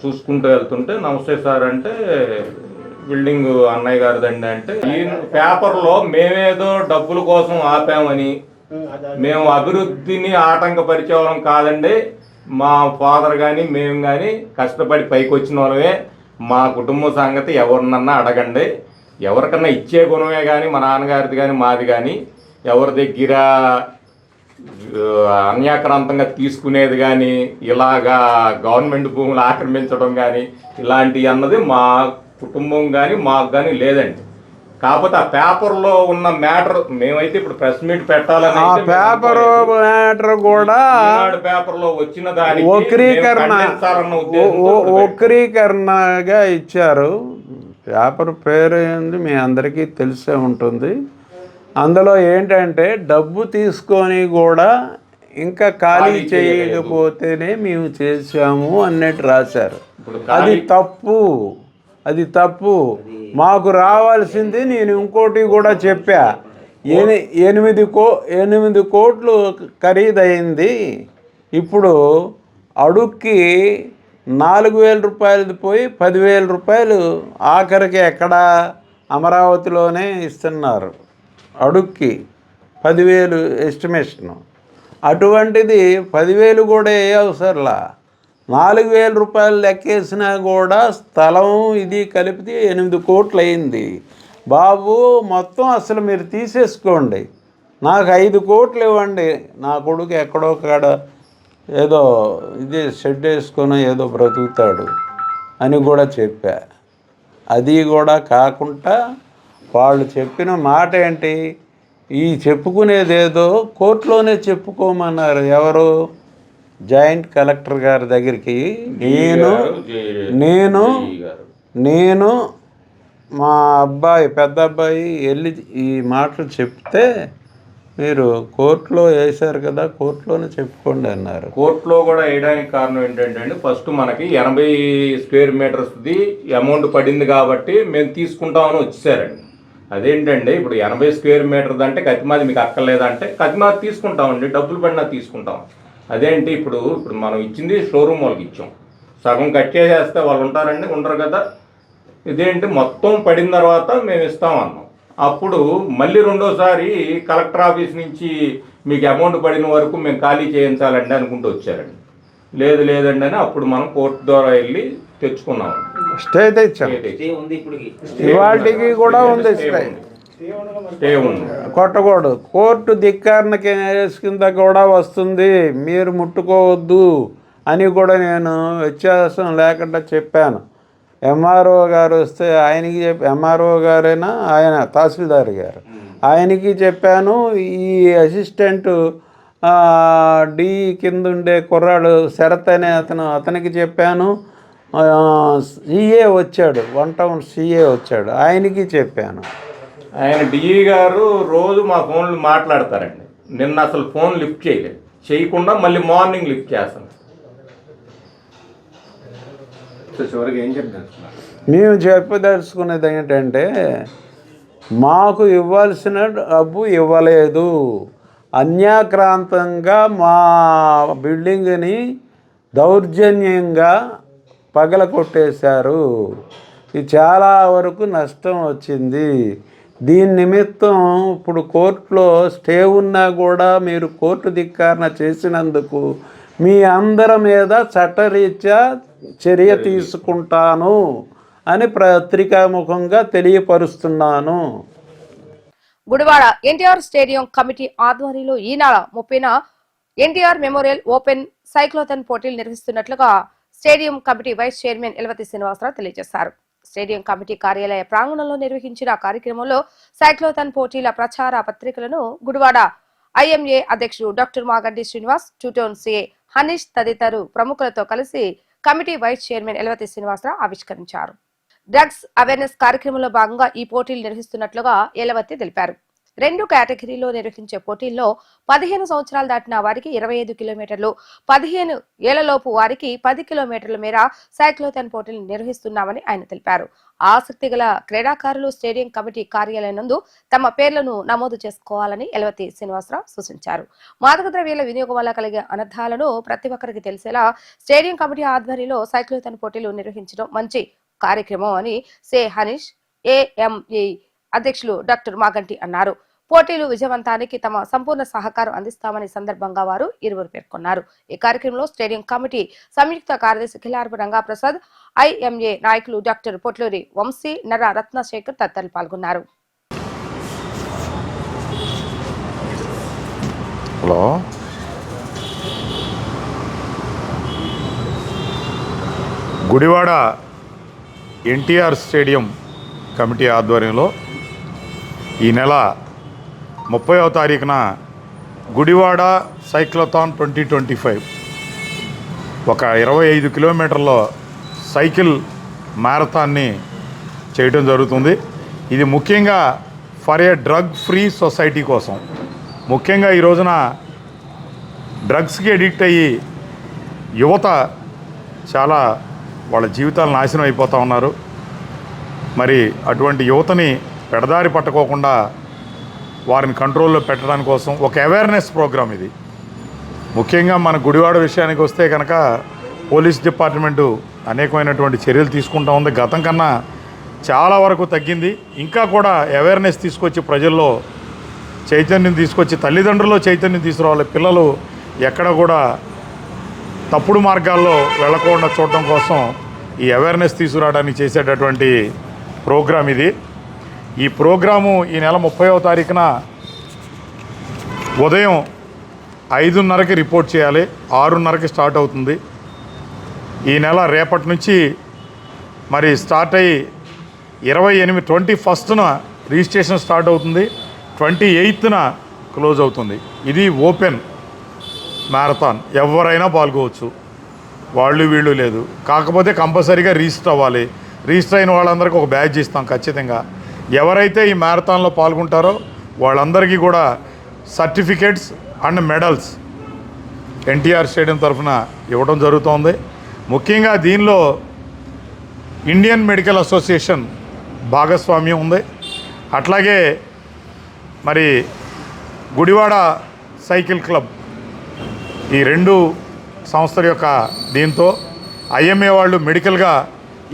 Speaker 8: చూసుకుంటూ వెళ్తుంటే నమస్తే సార్ అంటే బిల్డింగ్ అన్నయ్య గారిదండి అంటే, ఈ పేపర్లో మేమేదో డబ్బుల కోసం ఆపామని, మేము అభివృద్ధిని ఆటంకపరిచేవాళ్ళం కాదండి, మా ఫాదర్ కానీ మేము కానీ కష్టపడి పైకి వచ్చిన వాళ్ళమే, మా కుటుంబ సంగతి ఎవరినన్నా అడగండి, ఎవరికన్నా ఇచ్చే గుణమే కానీ మా నాన్నగారిది కానీ మాది కానీ, ఎవరి దగ్గర అన్యాక్రాంతంగా తీసుకునేది కానీ, ఇలాగా గవర్నమెంట్ భూములు ఆక్రమించడం కానీ ఇలాంటివి అన్నది మా కుటుంబం కానీ మాకు కానీ లేదండి. కాకపోతే ఆ పేపర్లో ఉన్న మ్యాటర్ మేమైతే ఇప్పుడు ప్రెస్ మీట్ పెట్టాలని
Speaker 7: పేపర్ మ్యాటర్ కూడా
Speaker 8: పేపర్లో వచ్చిన దానికి
Speaker 7: వక్రీకరణగా ఇచ్చారు. పేపర్ పేరు ఏంది మీ అందరికీ తెలిసే ఉంటుంది. అందులో ఏంటంటే డబ్బు తీసుకొని కూడా ఇంకా ఖాళీ చేయకపోతేనే మేము చేసాము అన్నట్టు రాశారు. అది తప్పు. మాకు రావాల్సింది నేను ఇంకోటి కూడా చెప్పా, 8 కోట్లు ఖరీదైంది. ఇప్పుడు అడుక్కి 4,000 రూపాయలది పోయి 10,000 రూపాయలు ఆఖరికి ఎక్కడ అమరావతిలోనే ఇస్తున్నారు. అడుక్కి 10,000 ఎస్టిమేషను. అటువంటిది 10,000 కూడా ఏ అవసరంలా, 4,000 రూపాయలు లెక్కేసినా కూడా స్థలం ఇది కలిపితే 8 కోట్లు అయింది. బాబు మొత్తం అసలు మీరు తీసేసుకోండి, నాకు 5 కోట్లు ఇవ్వండి, నా కొడుకు ఎక్కడో కాడ ఏదో ఇది షెడ్ వేసుకొని ఏదో బ్రతుకుతాడు అని కూడా చెప్పా. అది కూడా కాకుండా వాళ్ళు చెప్పిన మాట ఏంటి, ఈ చెప్పుకునేదేదో కోర్టులోనే చెప్పుకోమన్నారు. ఎవరు? జాయింట్ కలెక్టర్ గారి దగ్గరికి నేను మా అబ్బాయి పెద్ద అబ్బాయి వెళ్ళి ఈ మాటలు చెప్తే మీరు కోర్టులో వేశారు కదా, కోర్టులోనే చెప్పుకోండి అన్నారు.
Speaker 8: కోర్టులో కూడా వేయడానికి కారణం ఏంటంటే ఫస్ట్ మనకి 80 స్క్వేర్ మీటర్స్ది అమౌంట్ పడింది కాబట్టి మేము తీసుకుంటామని వచ్చేసారండి. అదేంటండి ఇప్పుడు 80 స్క్వేర్ మీటర్ది అంటే కతిమాది మీకు అక్కర్లేదంటే కతిమాది తీసుకుంటామండి, డబ్బులు పడినా తీసుకుంటాం. అదేంటి ఇప్పుడు మనం ఇచ్చింది షోరూమ్ వాళ్ళకి ఇచ్చాం, సగం కట్ చేసేస్తే వాళ్ళు ఉంటారండి, ఉండరు కదా. ఇదేంటి మొత్తం పడిన తర్వాత మేము ఇస్తామన్నాం. అప్పుడు మళ్ళీ రెండోసారి కలెక్టర్ ఆఫీస్ నుంచి మీకు అమౌంట్ పడిన వరకు మేము ఖాళీ చేయించాలండి అనుకుంటూ వచ్చారండి. లేదండి అని అప్పుడు మనం కోర్టు ద్వారా వెళ్ళి తెచ్చుకున్నాం.
Speaker 7: స్టే తెచ్చాం, ఇవాళకి కూడా ఉంది
Speaker 8: స్టే ఉంది.
Speaker 7: కొట్టకూడదు, కోర్టు ధిక్కారణ కేసు కింద కూడా వస్తుంది, మీరు ముట్టుకోవద్దు అని కూడా నేను వ్యత్యాసం లేకుండా చెప్పాను. ఎంఆర్ఓ గారు వస్తే ఆయనకి ఎంఆర్ఓ గారైనా ఆయన తహసీల్దార్ గారు ఆయనకి చెప్పాను, ఈ అసిస్టెంటు డి కింద ఉండే కుర్రాడు శరత్ అనే అతనికి చెప్పాను, సిఏ వచ్చాడు, 1 టౌన్ సిఏ వచ్చాడు, ఆయనకి చెప్పాను.
Speaker 8: ఆయన డిఈ గారు రోజు మా ఫోన్లు మాట్లాడతారండి. నిన్న అసలు ఫోన్ లిఫ్ట్ చేయకుండా మళ్ళీ మార్నింగ్ లిఫ్ట్ చేస్తాను.
Speaker 7: మేము చెప్పదలుచుకునేది ఏంటంటే మాకు ఇవ్వాల్సిన డబ్బు ఇవ్వలేదు, అన్యాక్రాంతంగా మా బిల్డింగ్ని దౌర్జన్యంగా పగలకొట్టేశారు. ఇది చాలా వరకు నష్టం వచ్చింది. దీని నిమిత్తం ఇప్పుడు కోర్టులో స్టే ఉన్నా కూడా మీరు కోర్టు ధిక్కారణ చేసినందుకు మీ అందరి మీద చట్టరీత్యా చర్య తీసుకుంటాను అని పత్రికాముఖంగా తెలియపరుస్తున్నాను.
Speaker 3: గుడివాడ ఎన్టీఆర్ స్టేడియం కమిటీ ఆధ్వర్యంలో ఈ నెల 30న ఎన్టీఆర్ మెమోరియల్ ఓపెన్ సైక్లోథాన్ పోటీలు నిర్వహిస్తున్నట్లుగా stadium committee vice chairman Elavathi Srinivasarao తెలియజేశారు. స్టేడియం కమిటీ కార్యాలయ ప్రాంగణంలో నిర్వహించిన కార్యక్రమంలో సైక్లోథాన్ పోటీల ప్రచార పత్రికలను గుడివాడ ఐఎంఏ అధ్యక్షుడు doctor Maganti Srinivas, two town CA Hanish తదితరు ప్రముఖులతో కలిసి committee vice chairman Elavathi Srinivasarao ఆవిష్కరించారు. డ్రగ్స్ అవేర్నెస్ కార్యక్రమంలో భాగంగా ఈ పోటీలు నిర్వహిస్తున్నట్లుగా ఎలవతి తెలిపారు. 2 కేటగిరీలో నిర్వహించే పోటీల్లో 15 సంవత్సరాలు దాటిన వారికి 25 కిలోమీటర్లు, 15 ఏళ్లలోపు వారికి 10 కిలోమీటర్ల మేర సైక్లోథాన్ పోటీలు నిర్వహిస్తున్నామని ఆయన తెలిపారు. ఆసక్తి గల క్రీడాకారులు స్టేడియం కమిటీ కార్యాలయం నందు తమ పేర్లను నమోదు చేసుకోవాలని ఎలవతి శ్రీనివాసరావు సూచించారు. మాదక ద్రవ్యాల వినియోగం వల్ల కలిగే అనర్థాలను ప్రతి ఒక్కరికి తెలిసేలా స్టేడియం కమిటీ ఆధ్వర్యంలో సైక్లోథాన్ పోటీలు నిర్వహించడం మంచి కార్యక్రమం అని సే హనీష్ ఏఎంఈ అధ్యక్షులు డాక్టర్ మాగంటి అన్నారు. పోటీలు విజయవంతానికి తమ సంపూర్ణ సహకారం అందిస్తామని సందర్భంగా వారు ఇరువురు పేర్కొన్నారు. ఈ కార్యక్రమంలో స్టేడియం కమిటీ సంయుక్త కార్యదర్శి కిలారపు రంగాప్రసాద్, ఐఎంఏ నాయకులు డాక్టర్ పొట్లూరి వంశీ, నర రత్నశేఖర్ తదితరులు పాల్గొన్నారు.
Speaker 9: Hello, Gudivada NTR stadium committee ఆధ్వర్యంలో ఈ నెల 30వ తారీఖున గుడివాడ సైక్లోథాన్ 2025 ఒక 25 కిలోమీటర్ల సైకిల్ మ్యారథాన్ని చేయటం జరుగుతుంది. ఇది ముఖ్యంగా for a drug free society కోసం. ముఖ్యంగా ఈ రోజున డ్రగ్స్కి ఎడిక్ట్ అయ్యి యువత చాలా వాళ్ళ జీవితాలు నాశనం అయిపోతూ ఉన్నారు. మరి అటువంటి యువతని పెడదారి పట్టుకోకుండా వారిని కంట్రోల్లో పెట్టడానికి కోసం ఒక అవేర్నెస్ ప్రోగ్రామ్ ఇది. ముఖ్యంగా మన గుడివాడ విషయానికి వస్తే కనుక పోలీస్ డిపార్ట్మెంటు అనేకమైనటువంటి చర్యలు తీసుకుంటూ ఉంది. గతం కన్నా చాలా వరకు తగ్గింది. ఇంకా కూడా అవేర్నెస్ తీసుకొచ్చి ప్రజల్లో చైతన్యం తీసుకొచ్చి తల్లిదండ్రుల్లో చైతన్యం తీసుకురావాలి. పిల్లలు ఎక్కడ కూడా తప్పుడు మార్గాల్లో వెళ్ళకుండా చూడటం కోసం ఈ అవేర్నెస్ తీసుకురావడానికి చేసేటటువంటి ప్రోగ్రాం ఇది. ఈ ప్రోగ్రాము ఈ నెల 30వ తారీఖున ఉదయం 5:30కి రిపోర్ట్ చేయాలి. 6:30కి స్టార్ట్ అవుతుంది. ఈ నెల రేపటి నుంచి మరి స్టార్ట్ అయ్యి 21న రిజిస్ట్రేషన్ స్టార్ట్ అవుతుంది. 28న క్లోజ్ అవుతుంది. ఇది ఓపెన్ మ్యారథాన్, ఎవరైనా పాల్గొవచ్చు, వాళ్ళు వీళ్ళు లేదు. కాకపోతే కంపల్సరీగా రిజిస్టర్ అవ్వాలి. రిజిస్టర్ అయిన వాళ్ళందరికీ ఒక బ్యాడ్జ్ ఇస్తాం ఖచ్చితంగా. ఎవరైతే ఈ మ్యారథాన్లో పాల్గొంటారో వాళ్ళందరికీ కూడా certificates and medals NTR stadium తరఫున ఇవ్వడం జరుగుతోంది. ముఖ్యంగా దీనిలో ఇండియన్ మెడికల్ అసోసియేషన్ భాగస్వామ్యం ఉంది. అట్లాగే మరి గుడివాడ సైకిల్ క్లబ్, ఈ 2 సంస్థల యొక్క దీంతో ఐఎంఏ వాళ్ళు మెడికల్గా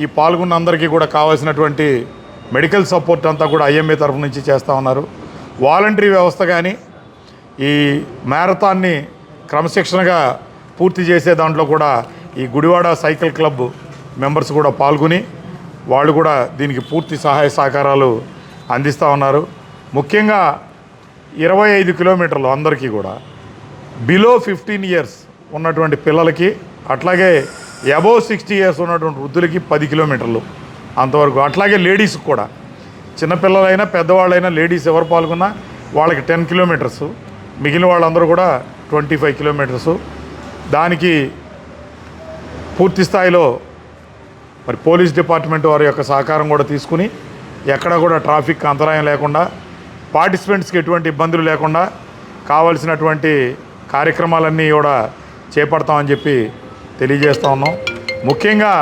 Speaker 9: ఈ పాల్గొన్న అందరికీ కూడా కావాల్సినటువంటి మెడికల్ సపోర్ట్ అంతా కూడా ఐఎంఏ తరఫు నుంచి చేస్తూ ఉన్నారు. వాలంటరీ వ్యవస్థ కానీ ఈ మ్యారథాన్ని క్రమశిక్షణగా పూర్తి చేసే దాంట్లో కూడా ఈ గుడివాడ సైకిల్ క్లబ్ మెంబర్స్ కూడా పాల్గొని వాళ్ళు కూడా దీనికి పూర్తి సహాయ సహకారాలు అందిస్తూ ఉన్నారు. ముఖ్యంగా 25 కిలోమీటర్లు అందరికీ కూడా బిలో 15 ఇయర్స్ ఉన్నటువంటి పిల్లలకి, అట్లాగే అబోవ్ 60 ఇయర్స్ ఉన్నటువంటి వృద్ధులకి 10 కిలోమీటర్లు అంతవరకు. అట్లాగే లేడీస్కి కూడా, చిన్నపిల్లలైనా పెద్దవాళ్ళైనా లేడీస్ ఎవరు పాల్గొన్నా వాళ్ళకి 10 కిలోమీటర్స్, మిగిలిన వాళ్ళందరూ కూడా 25 కిలోమీటర్స్. దానికి పూర్తి స్థాయిలో మరి పోలీస్ డిపార్ట్మెంట్ వారి యొక్క సహకారం కూడా తీసుకుని ఎక్కడ కూడా ట్రాఫిక్ అంతరాయం లేకుండా, పార్టిసిపెంట్స్కి ఎటువంటి ఇబ్బందులు లేకుండా కావలసినటువంటి కార్యక్రమాలన్నీ కూడా చేపడతామని చెప్పి తెలియజేస్తూ ఉన్నాం. ముఖ్యంగా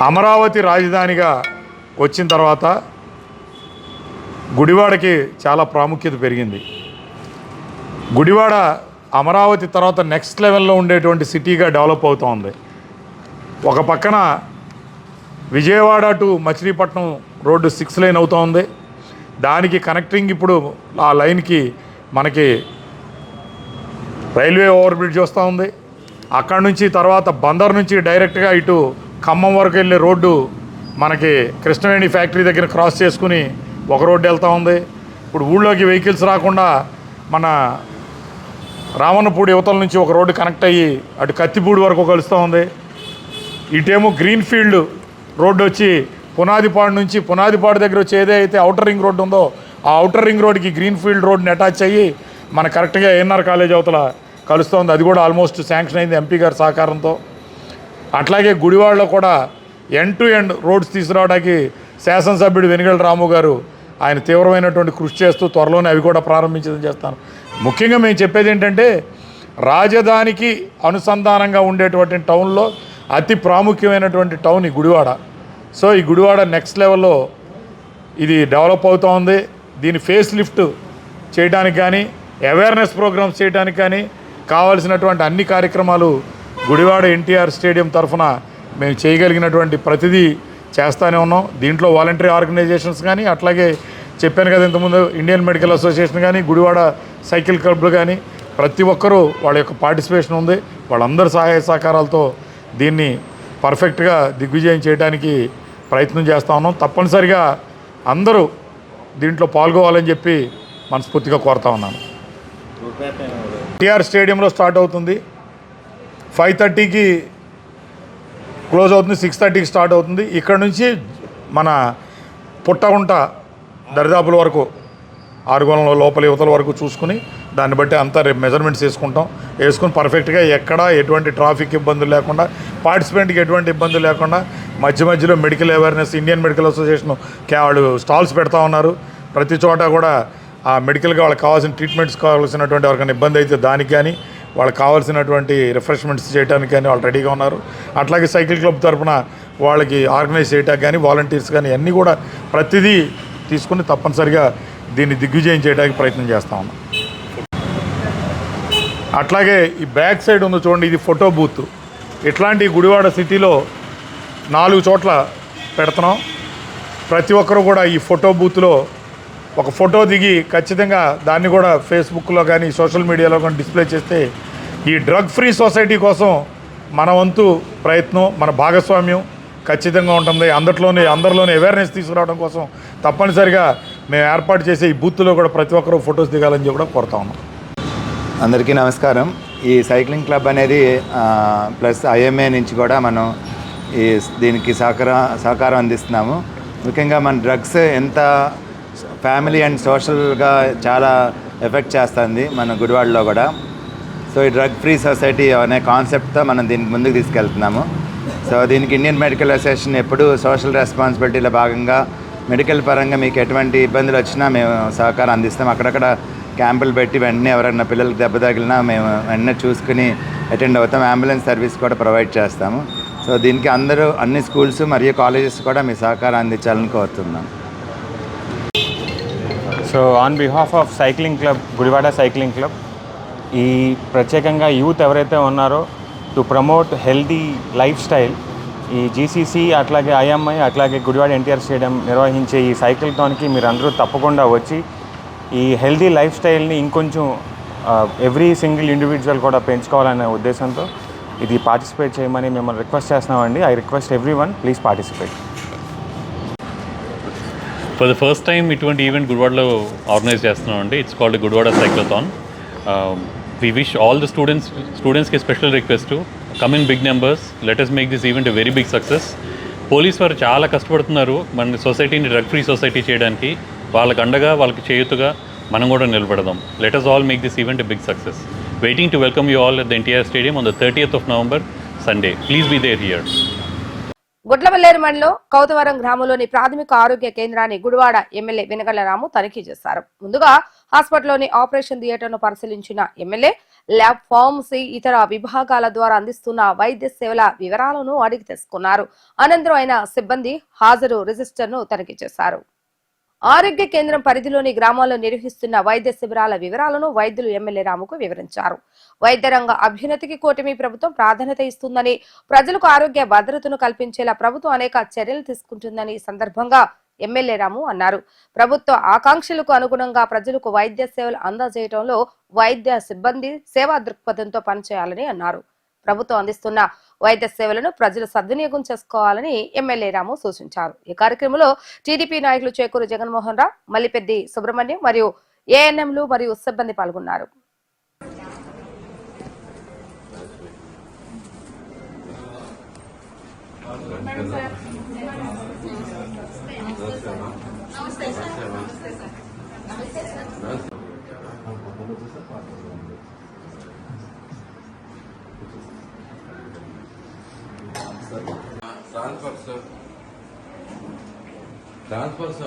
Speaker 9: అమరావతి రాజధానిగా వచ్చిన తర్వాత గుడివాడకి చాలా ప్రాముఖ్యత పెరిగింది. గుడివాడ అమరావతి తర్వాత నెక్స్ట్ లెవెల్లో ఉండేటువంటి సిటీగా డెవలప్ అవుతూ ఉంది. ఒక పక్కన Vijayawada to Machilipatnam road 6 line అవుతూ ఉంది. దానికి కనెక్టింగ్ ఇప్పుడు ఆ లైన్కి మనకి రైల్వే ఓవర్ బ్రిడ్జ్ వస్తూ ఉంది. అక్కడ నుంచి తర్వాత బందర్ నుంచి డైరెక్ట్గా ఇటు ఖమ్మం వరకు వెళ్ళే రోడ్డు మనకి కృష్ణవేణి ఫ్యాక్టరీ దగ్గర క్రాస్ చేసుకుని ఒక రోడ్డు వెళ్తూ ఉంది. ఇప్పుడు ఊళ్ళోకి వెహికల్స్ రాకుండా మన రామన్నపూడి యువతల నుంచి ఒక రోడ్డు కనెక్ట్ అయ్యి అటు కత్తిపూడి వరకు కలుస్తూ ఉంది. ఇటేమో గ్రీన్ఫీల్డ్ రోడ్డు వచ్చి పునాదిపాడు నుంచి, పునాదిపాడు దగ్గర వచ్చి ఏదైతే అవుటర్ రింగ్ రోడ్డు ఉందో ఆ అవుటర్ రింగ్ రోడ్డుకి గ్రీన్ఫీల్డ్ రోడ్డుని అటాచ్ అయ్యి మన కరెక్ట్గా ఏఎన్ఆర్ కాలేజ్ అవతల కలుస్తుంది. అది కూడా ఆల్మోస్ట్ శాంక్షన్ అయింది ఎంపీ గారి సహకారంతో. అట్లాగే గుడివాడలో కూడా ఎండ్ టు ఎండ్ రోడ్స్ తీసుకురావడానికి శాసనసభ్యుడు వెనుగళ్ల రాము గారు ఆయన తీవ్రమైనటువంటి కృషి చేస్తూ త్వరలోనే అవి కూడా ప్రారంభించడం చేస్తాను. ముఖ్యంగా మేము చెప్పేది ఏంటంటే రాజధానికి అనుసంధానంగా ఉండేటువంటి టౌన్లో అతి ప్రాముఖ్యమైనటువంటి టౌన్ ఈ గుడివాడ. సో ఈ గుడివాడ నెక్స్ట్ లెవెల్లో ఇది డెవలప్ అవుతూ ఉంది. దీని ఫేస్ లిఫ్ట్ చేయడానికి కానీ, అవేర్నెస్ ప్రోగ్రామ్స్ చేయడానికి కానీ కావాల్సినటువంటి అన్ని కార్యక్రమాలు గుడివాడ ఎన్టీఆర్ స్టేడియం తరఫున మేము చేయగలిగినటువంటి ప్రతిదీ చేస్తూనే ఉన్నాం. దీంట్లో వాలంటరీ ఆర్గనైజేషన్స్ కానీ, అట్లాగే చెప్పాను కదా ఇంతకుముందు ఇండియన్ మెడికల్ అసోసియేషన్ కానీ, గుడివాడ సైకిల్ క్లబ్లు కానీ ప్రతి ఒక్కరూ వాళ్ళ యొక్క పార్టిసిపేషన్ ఉంది. వాళ్ళందరి సహాయ సహకారాలతో దీన్ని పర్ఫెక్ట్గా దిగ్విజయం చేయడానికి ప్రయత్నం చేస్తూ ఉన్నాం. తప్పనిసరిగా అందరూ దీంట్లో పాల్గొవాలని చెప్పి మనస్ఫూర్తిగా కోరుతా ఉన్నాను. ఎన్టీఆర్ స్టేడియంలో స్టార్ట్ అవుతుంది. 5:30కి క్లోజ్ అవుతుంది. 6:30కి స్టార్ట్ అవుతుంది. ఇక్కడ నుంచి మన పుట్టగుంట దరిదాపుల వరకు 6 గోళంలో లోపల యువతల వరకు చూసుకుని దాన్ని బట్టి అంతా రేపు మెజర్మెంట్స్ వేసుకుని పర్ఫెక్ట్గా ఎక్కడ ఎటువంటి ట్రాఫిక్ ఇబ్బందులు లేకుండా, పార్టిసిపెంట్కి ఎటువంటి ఇబ్బందులు లేకుండా మధ్య మధ్యలో medical awareness, Indian medical association వాళ్ళు స్టాల్స్ పెడతా ఉన్నారు. ప్రతి చోట కూడా ఆ మెడికల్గా వాళ్ళకి కావాల్సిన ట్రీట్మెంట్స్ కావాల్సినటువంటి ఎవరికైనా ఇబ్బంది అయితే దానికి కానీ, వాళ్ళకి కావాల్సినటువంటి రిఫ్రెష్మెంట్స్ చేయడానికి కానీ వాళ్ళు రెడీగా ఉన్నారు. అట్లాగే సైకిల్ క్లబ్ తరఫున వాళ్ళకి ఆర్గనైజ్ చేయడానికి కానీ, వాలంటీర్స్ కానీ అన్నీ కూడా ప్రతిదీ తీసుకుని తప్పనిసరిగా దీన్ని దిగ్విజయం చేయడానికి ప్రయత్నం చేస్తా ఉన్నాం. అట్లాగే ఈ బ్యాక్ సైడ్ ఉందో చూడండి, ఇది ఫోటో బూత్. ఇట్లాంటి గుడివాడ సిటీలో 4 చోట్ల పెడుతున్నాం. ప్రతి ఒక్కరు కూడా ఈ ఫోటో బూత్లో ఒక ఫోటో దిగి ఖచ్చితంగా దాన్ని కూడా ఫేస్బుక్లో కానీ సోషల్ మీడియాలో కానీ డిస్ప్లే చేస్తే ఈ డ్రగ్ ఫ్రీ సొసైటీ కోసం మన వంతు ప్రయత్నం, మన భాగస్వామ్యం ఖచ్చితంగా ఉంటుంది. అందరిలోనే అవేర్నెస్ తీసుకురావడం కోసం తప్పనిసరిగా మేము ఏర్పాటు చేసే ఈ బూత్లో కూడా ప్రతి ఒక్కరూ ఫొటోస్ దిగాలని చెప్పి కూడా కోరుతా ఉన్నాం.
Speaker 10: అందరికీ నమస్కారం. ఈ సైక్లింగ్ క్లబ్ అనేది ప్లస్ ఐఎంఏ నుంచి కూడా మనం దీనికి సహకారం అందిస్తున్నాము. ముఖ్యంగా మన డ్రగ్స్ ఎంత ఫ్యామిలీ అండ్ సోషల్గా చాలా ఎఫెక్ట్ చేస్తుంది మన గుడివాడలో కూడా. సో ఈ డ్రగ్ ఫ్రీ సొసైటీ అనే కాన్సెప్ట్తో మనం దీనికి ముందుకు తీసుకెళ్తున్నాము. సో దీనికి ఇండియన్ మెడికల్ అసోసియేషన్ ఎప్పుడూ సోషల్ రెస్పాన్సిబిలిటీలో భాగంగా మెడికల్ పరంగా మీకు ఎటువంటి ఇబ్బందులు వచ్చినా మేము సహకారం అందిస్తాం. అక్కడక్కడ క్యాంపులు పెట్టి వెంటనే ఎవరైనా పిల్లలకి దెబ్బ తగిలినా మేము వెంటనే చూసుకుని అటెండ్ అవుతాం. అంబులెన్స్ సర్వీస్ కూడా ప్రొవైడ్ చేస్తాము. సో దీనికి అన్ని స్కూల్స్ మరియు కాలేజెస్ కూడా మీ సహకారం అందించాలని కోరుతున్నాం.
Speaker 11: So on behalf of cycling club, Gudivada cycling club, ఈ ప్రత్యేకంగా యూత్ ఎవరైతే ఉన్నారో to promote healthy life style, ఈ జీసీసీ అట్లాగే ఐఎంఐ అట్లాగే గుడివాడ ఎన్టీఆర్ స్టేడియం నిర్వహించే ఈ సైకిల్థాన్కి మీరు అందరూ తప్పకుండా వచ్చి ఈ హెల్దీ లైఫ్ స్టైల్ని ఇంకొంచెం ఎవ్రీ సింగిల్ ఇండివిజువల్ కూడా పెంచుకోవాలనే ఉద్దేశంతో ఇది పార్టిసిపేట్ చేయమని మిమ్మల్ని రిక్వెస్ట్ చేస్తున్నామండి. I request everyone please participate.
Speaker 12: For the first time ఇటువంటి ఈవెంట్ గుడివాడలో ఆర్గనైజ్ చేస్తున్నామండి. It's called Gudivada cyclothon. We wish all the students ki special request to come in big numbers. Let us make this event a very big success. Police వారు చాలా కష్టపడుతున్నారు మన సొసైటీని డ్రగ్ ఫ్రీ సొసైటీ చేయడానికి. వాళ్ళకి అండగా, వాళ్ళకి చేయుతుగా మనం కూడా నిలబడదాం. Let us all make this event a big success. Waiting to welcome you all at the NTR Stadium on the 30th of November, Sunday. Please be there here.
Speaker 3: Gudlavalleru మండలం కౌతవరం గ్రామంలోని ప్రాథమిక ఆరోగ్య కేంద్రాన్ని గుడివాడ ఎమ్మెల్యే వెనగళ్ల రాము తనిఖీ చేశారు. ముందుగా హాస్పిటల్లోని ఆపరేషన్ థియేటర్ను పరిశీలించిన ఎమ్మెల్యే ల్యాబ్, ఫార్మసీ, ఇతర విభాగాల ద్వారా అందిస్తున్న వైద్య సేవల వివరాలను అడిగి తెలుసుకున్నారు. అనంతరం ఆయన సిబ్బంది హాజరు రిజిస్టర్ను తనిఖీ చేశారు. ఆరోగ్య కేంద్రం పరిధిలోని గ్రామాల్లో నిర్వహిస్తున్న వైద్య శిబిరాల వివరాలను వైద్యులు ఎమ్మెల్యే రాముకు వివరించారు. వైద్య రంగ అభ్యున్నతికి కూటమి ప్రభుత్వం ప్రాధాన్యత ఇస్తుందని, ప్రజలకు ఆరోగ్య భద్రతను కల్పించేలా ప్రభుత్వం అనేక చర్యలు తీసుకుంటుందని ఈ సందర్భంగా ఎమ్మెల్యే రాము అన్నారు. ప్రభుత్వ ఆకాంక్షలకు అనుగుణంగా ప్రజలకు వైద్య సేవలు అందజేయడంలో వైద్య సిబ్బంది సేవా దృక్పథంతో పనిచేయాలని అన్నారు. ప్రభుత్వం అందిస్తున్న వైద్య సేవలను ప్రజలు సద్వినియోగం చేసుకోవాలని ఎమ్మెల్యే రాము సూచించారు. ఈ కార్యక్రమంలో టీడీపీ నాయకులు చేకూరు జగన్మోహన్ రావు, మల్లిపెద్ది సుబ్రహ్మణ్యం మరియు ఏఎన్ఎంలు మరియు సిబ్బంది పాల్గొన్నారు.
Speaker 6: ట్రాన్స్ఫర్స్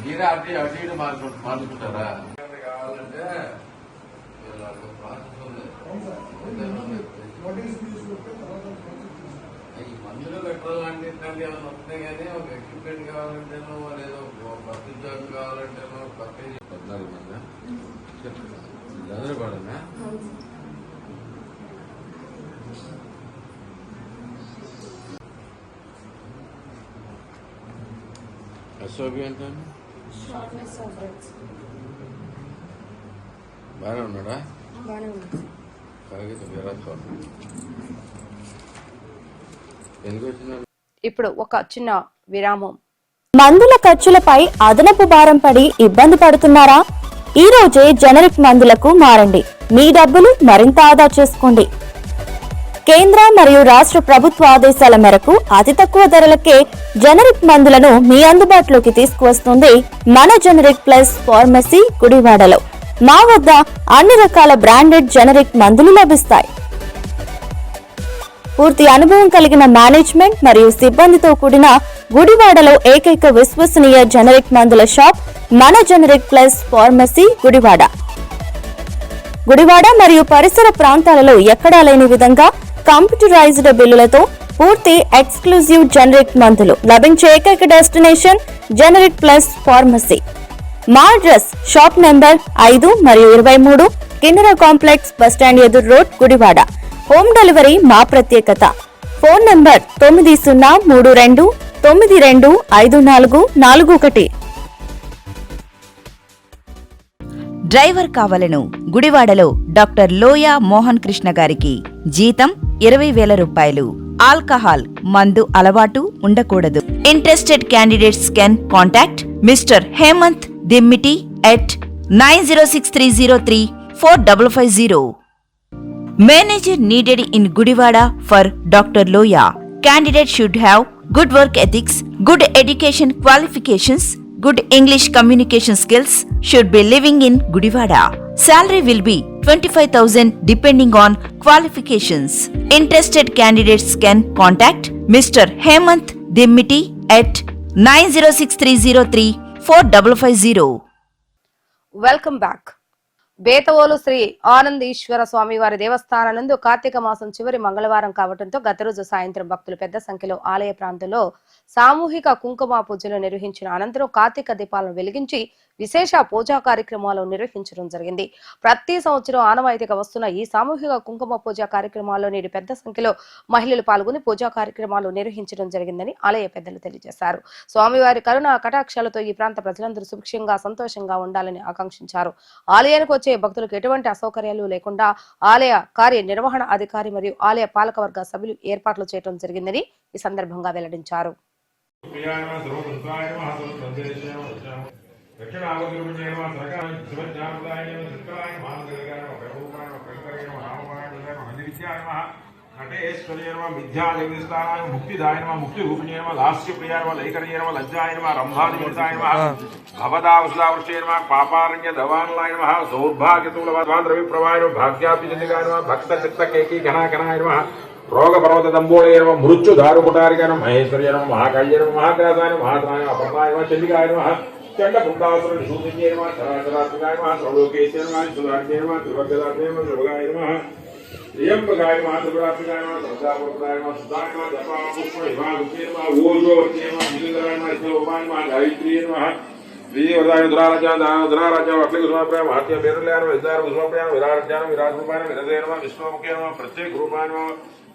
Speaker 6: మీరే అటు ఇటు మార్చుకుంటారా? కావాలంటే ఈ మందులు పెట్రోల్ లాంటి ఇట్లాంటి ఏమైనా వస్తున్నాయి కానీ ఒక ఎక్విప్మెంట్ కావాలంటేనో లేదో కొత్త జాబ్ కావాలంటేనో కొత్త 14 మంది అందరూ పడనా? అశోభి అంటే బాగానే ఉన్నాడా? కాగితం విరాట్ ఎందుకు వచ్చిందా?
Speaker 3: ఇప్పుడు ఒక చిన్న విరామం.
Speaker 1: మందుల ఖర్చులపై అదనపు భారం పడి ఇబ్బంది పడుతున్నారా? ఈ రోజే జనరిక్ మందులకు మారండి. మీ డబ్బులు మరింత ఆదా చేసుకోండి. కేంద్ర మరియు రాష్ట్ర ప్రభుత్వ ఆదేశాల మేరకు అతి తక్కువ ధరలకే జనరిక్ మందులను మీ అందుబాటులోకి తీసుకువస్తుంది మన జనరిక్ ప్లస్ ఫార్మసీ గుడివాడలో. మా వద్ద అన్ని రకాల బ్రాండెడ్ జనరిక్ మందులు లభిస్తాయి. పూర్తి అనుభవం కలిగిన మేనేజ్మెంట్ మరియు సిబ్బందితో కూడిన గుడివాడలో ఏకైక విశ్వసనీయ జనరిక్ మందుల షాప్ మన generic plus pharmacy Gudivada. Gudivada మరియు పరిసర ప్రాంతాలలో ఎక్కడా లేని విధంగా కంప్యూటరైజ్డ్ బిల్లులతో పూర్తి ఎక్స్క్లూజివ్ జనరిక్ మందులు లభించే ఏకైక డెస్టినేషన్ జనరిక్ ప్లస్ ఫార్మసీ. మా అడ్రస్ షాప్ నెంబర్ 5 మరియు 23, కిన్నెర కాంప్లెక్స్, బస్టాండ్ ఎదురు రోడ్, గుడివాడ. హోమ్ డెలివరీ మా ప్రత్యేకత. Phone number 9032925441.
Speaker 2: డ్రైవర్ కావాలను గుడివాడలో డాక్టర్ లోయా మోహన్ కృష్ణ గారికి జీతం 20,000 రూపాయలు. ఆల్కహాల్ మందు అలవాటు ఉండకూడదు. Interested candidates can contact mister Hemant Dimmiti at 9063034550. Manager needed in Gudivada for Dr. Loya. Candidate should have good work ethics, good education qualifications, good English communication skills, should be living in Gudivada. Salary will be 25,000 depending on qualifications. Interested candidates can contact Mr. Hemant Dimmiti at 9063034550.
Speaker 3: Welcome back. Bethavolu Sri Anandeeswara Swamy వారి దేవస్థానం నందు కార్తీక మాసం చివరి మంగళవారం కావడంతో గత రోజు సాయంత్రం భక్తులు పెద్ద సంఖ్యలో ఆలయ ప్రాంతంలో సామూహిక కుంకుమ పూజలు నిర్వహించిన అనంతరం కార్తీక దీపాలను వెలిగించి విశేష పూజా కార్యక్రమాలు నిర్వహించడం జరిగింది. ప్రతి సంవత్సరం ఆనవాయితీగా వస్తున్న ఈ సామూహిక కుంకుమ పూజా కార్యక్రమాల్లో నేడు పెద్ద సంఖ్యలో మహిళలు పాల్గొని పూజా కార్యక్రమాలు నిర్వహించడం జరిగిందని ఆలయ పెద్దలు తెలియజేశారు. స్వామివారి కరుణ కటాక్షాలతో ఈ ప్రాంత ప్రజలందరూ సుభిక్షంగా సంతోషంగా ఉండాలని ఆకాంక్షించారు. ఆలయానికి వచ్చే భక్తులకు ఎటువంటి అసౌకర్యాలు లేకుండా ఆలయ కార్యనిర్వహణ అధికారి మరియు ఆలయ పాలకవర్గ సభ్యులు ఏర్పాట్లు చేయడం జరిగిందని ఈ సందర్భంగా వెల్లడించారు.
Speaker 8: ముక్తిదాయ ముక్తిరూపిణ్య లాస్యప్రియాయ లైకర్య లజ్జాయ రంభాదితాయ భవదావృషేణ పాపారణ్య దవాన్లాయ దౌర్భాగ్యతులవాద్రవిప్రవాయ భాగ్యాభిజనిగాయ భక్త చిత్త కేకీ ఘనాఘనాయ రోగ పర్వత దంబోళయ మృత్యు దారుకుటారిక మహేశ్వర్య మహాకాళ్య మహాగ్రాసాయ మహాత్రాయ అపర్ణాయ చండికాయ చండ బృందాసుర నిషూదిన్య చరాచరాత్మకాయ త్రౌలోకేశ్వర సుధార్య త్రివర్గదాయ శుభగాయ త్రియంబకాయ త్రిపురాత్మకాయ సదాపురాయ సుధాయ జపా పుష్ప హిమాగుప్తే ఓజోవర్తే దిగరాయ శోభాయ గాయత్రీ శ్రీవదాయ దురారాజ వట్లి కుసుమప్రాయ మహత్య పేరుల్యాన విద్యార కుసుమప్రాయ విరాజ్యాన విరాజరూపాయ విరదేన విశ్వముఖేన ప్రత్యేక రూపాయ